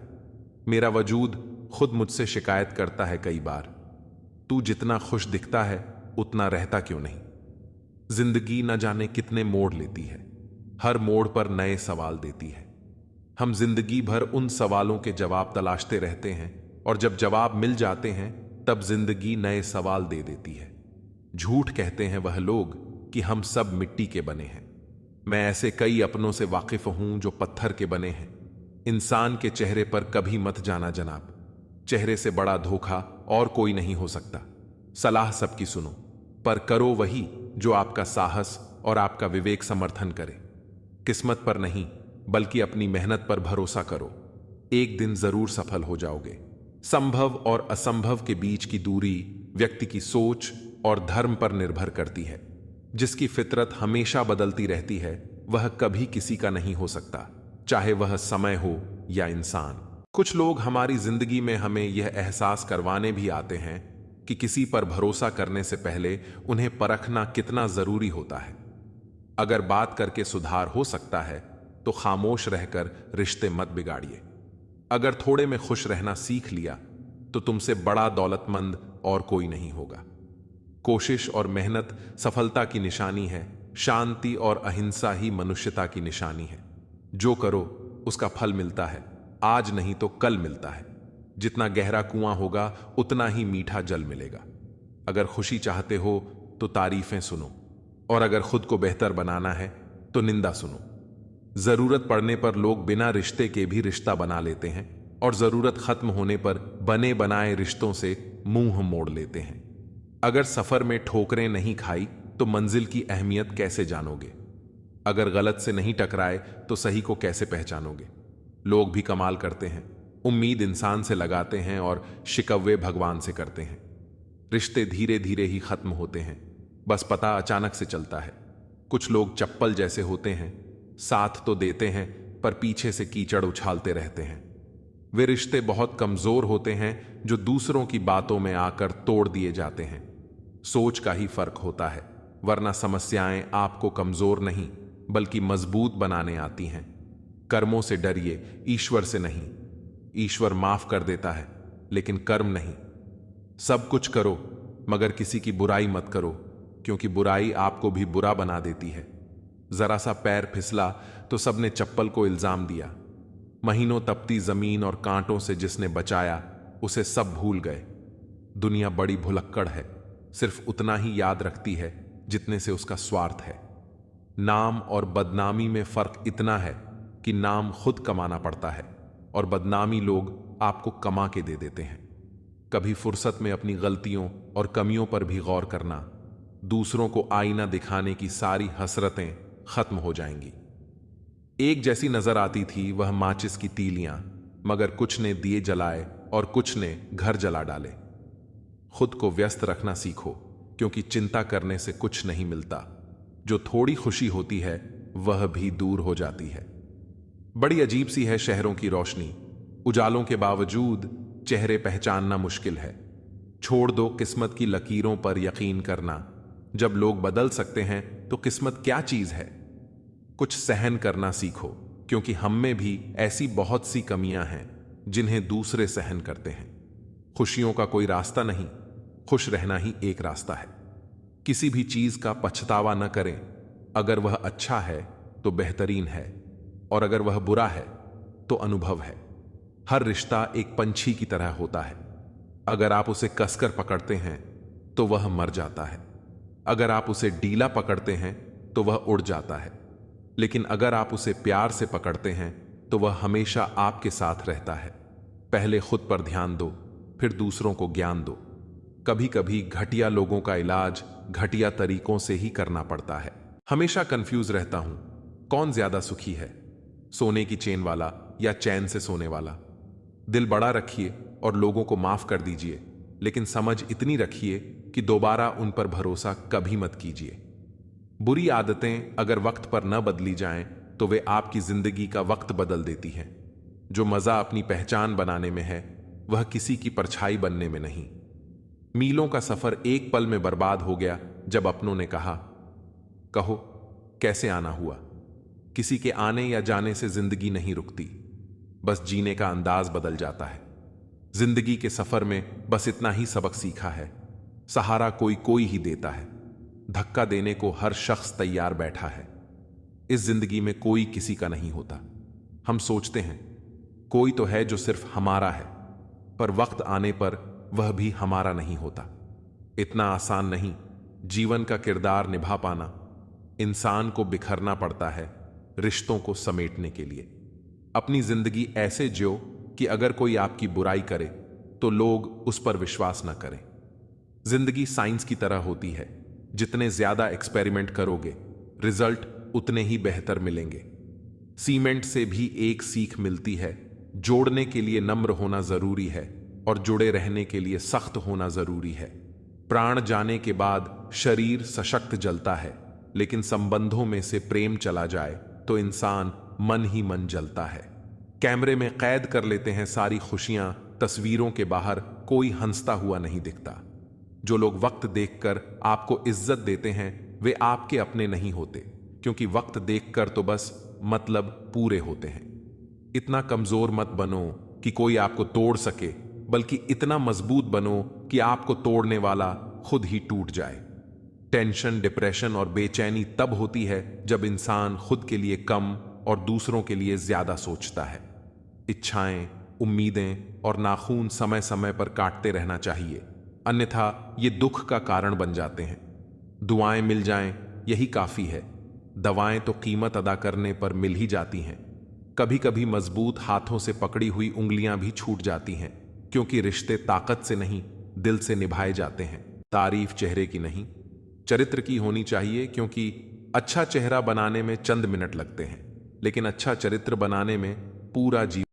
मेरा वजूद खुद मुझसे शिकायत करता है कई बार, तू जितना खुश दिखता है उतना रहता क्यों नहीं। जिंदगी न जाने कितने मोड़ लेती है, हर मोड़ पर नए सवाल देती है। हम जिंदगी भर उन सवालों के जवाब तलाशते रहते हैं, और जब जवाब मिल जाते हैं तब जिंदगी नए सवाल दे देती है। झूठ कहते हैं वह लोग कि हम सब मिट्टी के बने हैं। मैं ऐसे कई अपनों से वाकिफ हूं जो पत्थर के बने हैं। इंसान के चेहरे पर कभी मत जाना जनाब, चेहरे से बड़ा धोखा और कोई नहीं हो सकता। सलाह सबकी सुनो, पर करो वही जो आपका साहस और आपका विवेक समर्थन करे। किस्मत पर नहीं बल्कि अपनी मेहनत पर भरोसा करो, एक दिन जरूर सफल हो जाओगे। संभव और असंभव के बीच की दूरी व्यक्ति की सोच और धर्म पर निर्भर करती है। जिसकी फितरत हमेशा बदलती रहती है वह कभी किसी का नहीं हो सकता, चाहे वह समय हो या इंसान। कुछ लोग हमारी जिंदगी में हमें यह एहसास करवाने भी आते हैं कि किसी पर भरोसा करने से पहले उन्हें परखना कितना जरूरी होता है। अगर बात करके सुधार हो सकता है तो खामोश रहकर रिश्ते मत बिगाड़िए। अगर थोड़े में खुश रहना सीख लिया तो तुमसे बड़ा दौलतमंद और कोई नहीं होगा। कोशिश और मेहनत सफलता की निशानी है। शांति और अहिंसा ही मनुष्यता की निशानी है। जो करो उसका फल मिलता है, आज नहीं तो कल मिलता है। जितना गहरा कुआं होगा उतना ही मीठा जल मिलेगा। अगर खुशी चाहते हो तो तारीफें सुनो, और अगर खुद को बेहतर बनाना है तो निंदा सुनो। जरूरत पड़ने पर लोग बिना रिश्ते के भी रिश्ता बना लेते हैं, और जरूरत खत्म होने पर बने बनाए रिश्तों से मुंह मोड़ लेते हैं। अगर सफर में ठोकरें नहीं खाई तो मंजिल की अहमियत कैसे जानोगे? अगर गलत से नहीं टकराए तो सही को कैसे पहचानोगे? लोग भी कमाल करते हैं, उम्मीद इंसान से लगाते हैं और शिकवे भगवान से करते हैं। रिश्ते धीरे धीरे ही खत्म होते हैं, बस पता अचानक से चलता है। कुछ लोग चप्पल जैसे होते हैं, साथ तो देते हैं पर पीछे से कीचड़ उछालते रहते हैं। वे रिश्ते बहुत कमजोर होते हैं जो दूसरों की बातों में आकर तोड़ दिए जाते हैं। सोच का ही फर्क होता है, वरना समस्याएं आपको कमजोर नहीं बल्कि मजबूत बनाने आती हैं। कर्मों से डरिए, ईश्वर से नहीं। ईश्वर माफ कर देता है लेकिन कर्म नहीं। सब कुछ करो मगर किसी की बुराई मत करो, क्योंकि बुराई आपको भी बुरा बना देती है। जरा सा पैर फिसला तो सबने चप्पल को इल्जाम दिया। महीनों तपती जमीन और कांटों से जिसने बचाया उसे सब भूल गए। दुनिया बड़ी भुलक्कड़ है, सिर्फ उतना ही याद रखती है जितने से उसका स्वार्थ है। नाम और बदनामी में फर्क इतना है कि नाम खुद कमाना पड़ता है और बदनामी लोग आपको कमा के दे देते हैं। कभी फुर्सत में अपनी गलतियों और कमियों पर भी गौर करना, दूसरों को आईना दिखाने की सारी हसरतें खत्म हो जाएंगी। एक जैसी नजर आती थी वह माचिस की तीलियां, मगर कुछ ने दिए जलाए और कुछ ने घर जला डाले। खुद को व्यस्त रखना सीखो, क्योंकि चिंता करने से कुछ नहीं मिलता। जो थोड़ी खुशी होती है वह भी दूर हो जाती है। बड़ी अजीब सी है शहरों की रोशनी, उजालों के बावजूद चेहरे पहचानना मुश्किल है। छोड़ दो किस्मत की लकीरों पर यकीन करना। जब लोग बदल सकते हैं तो किस्मत क्या चीज है? कुछ सहन करना सीखो, क्योंकि हम में भी ऐसी बहुत सी कमियां हैं जिन्हें दूसरे सहन करते हैं। खुशियों का कोई रास्ता नहीं, खुश रहना ही एक रास्ता है। किसी भी चीज का पछतावा न करें। अगर वह अच्छा है तो बेहतरीन है, और अगर वह बुरा है तो अनुभव है। हर रिश्ता एक पंछी की तरह होता है। अगर आप उसे कसकर पकड़ते हैं तो वह मर जाता है। अगर आप उसे ढीला पकड़ते हैं तो वह उड़ जाता है। लेकिन अगर आप उसे प्यार से पकड़ते हैं तो वह हमेशा आपके साथ रहता है। पहले खुद पर ध्यान दो, फिर दूसरों को ज्ञान दो। कभी कभी घटिया लोगों का इलाज घटिया तरीकों से ही करना पड़ता है। हमेशा कंफ्यूज रहता हूं, कौन ज्यादा सुखी है, सोने की चेन वाला या चैन से सोने वाला? दिल बड़ा रखिए और लोगों को माफ कर दीजिए, लेकिन समझ इतनी रखिए कि दोबारा उन पर भरोसा कभी मत कीजिए। बुरी आदतें अगर वक्त पर न बदली जाएं तो वे आपकी जिंदगी का वक्त बदल देती हैं। जो मजा अपनी पहचान बनाने में है वह किसी की परछाई बनने में नहीं। मीलों का सफर एक पल में बर्बाद हो गया जब अपनों ने कहा, कहो कैसे आना हुआ। किसी के आने या जाने से जिंदगी नहीं रुकती, बस जीने का अंदाज बदल जाता है। जिंदगी के सफर में बस इतना ही सबक सीखा है, सहारा कोई कोई ही देता है। धक्का देने को हर शख्स तैयार बैठा है। इस जिंदगी में कोई किसी का नहीं होता। हम सोचते हैं कोई तो है जो सिर्फ हमारा है, पर वक्त आने पर वह भी हमारा नहीं होता। इतना आसान नहीं जीवन का किरदार निभा पाना। इंसान को बिखरना पड़ता है रिश्तों को समेटने के लिए। अपनी जिंदगी ऐसे जियो कि अगर कोई आपकी बुराई करे तो लोग उस पर विश्वास न करें। जिंदगी साइंस की तरह होती है, जितने ज्यादा एक्सपेरिमेंट करोगे रिजल्ट उतने ही बेहतर मिलेंगे। सीमेंट से भी एक सीख मिलती है, जोड़ने के लिए नम्र होना जरूरी है और जुड़े रहने के लिए सख्त होना जरूरी है। प्राण जाने के बाद शरीर सशक्त जलता है, लेकिन संबंधों में से प्रेम चला जाए तो इंसान मन ही मन जलता है। कैमरे में कैद कर लेते हैं सारी खुशियां, तस्वीरों के बाहर कोई हंसता हुआ नहीं दिखता। जो लोग वक्त देखकर आपको इज्जत देते हैं वे आपके अपने नहीं होते, क्योंकि वक्त देखकर तो बस मतलब पूरे होते हैं। इतना कमजोर मत बनो कि कोई आपको तोड़ सके, बल्कि इतना मजबूत बनो कि आपको तोड़ने वाला खुद ही टूट जाए। टेंशन, डिप्रेशन और बेचैनी तब होती है जब इंसान खुद के लिए कम और दूसरों के लिए ज्यादा सोचता है। इच्छाएं, उम्मीदें और नाखून समय समय पर काटते रहना चाहिए, अन्यथा ये दुख का कारण बन जाते हैं। दुआएं मिल जाएं यही काफी है। दवाएं तो कीमत अदा करने पर मिल ही जाती हैं। कभी कभी मजबूत हाथों से पकड़ी हुई उंगलियां भी छूट जाती हैं, क्योंकि रिश्ते ताकत से नहीं, दिल से निभाए जाते हैं। तारीफ चेहरे की नहीं, चरित्र की होनी चाहिए, क्योंकि अच्छा चेहरा बनाने में चंद मिनट लगते हैं, लेकिन अच्छा चरित्र बनाने में पूरा जीवन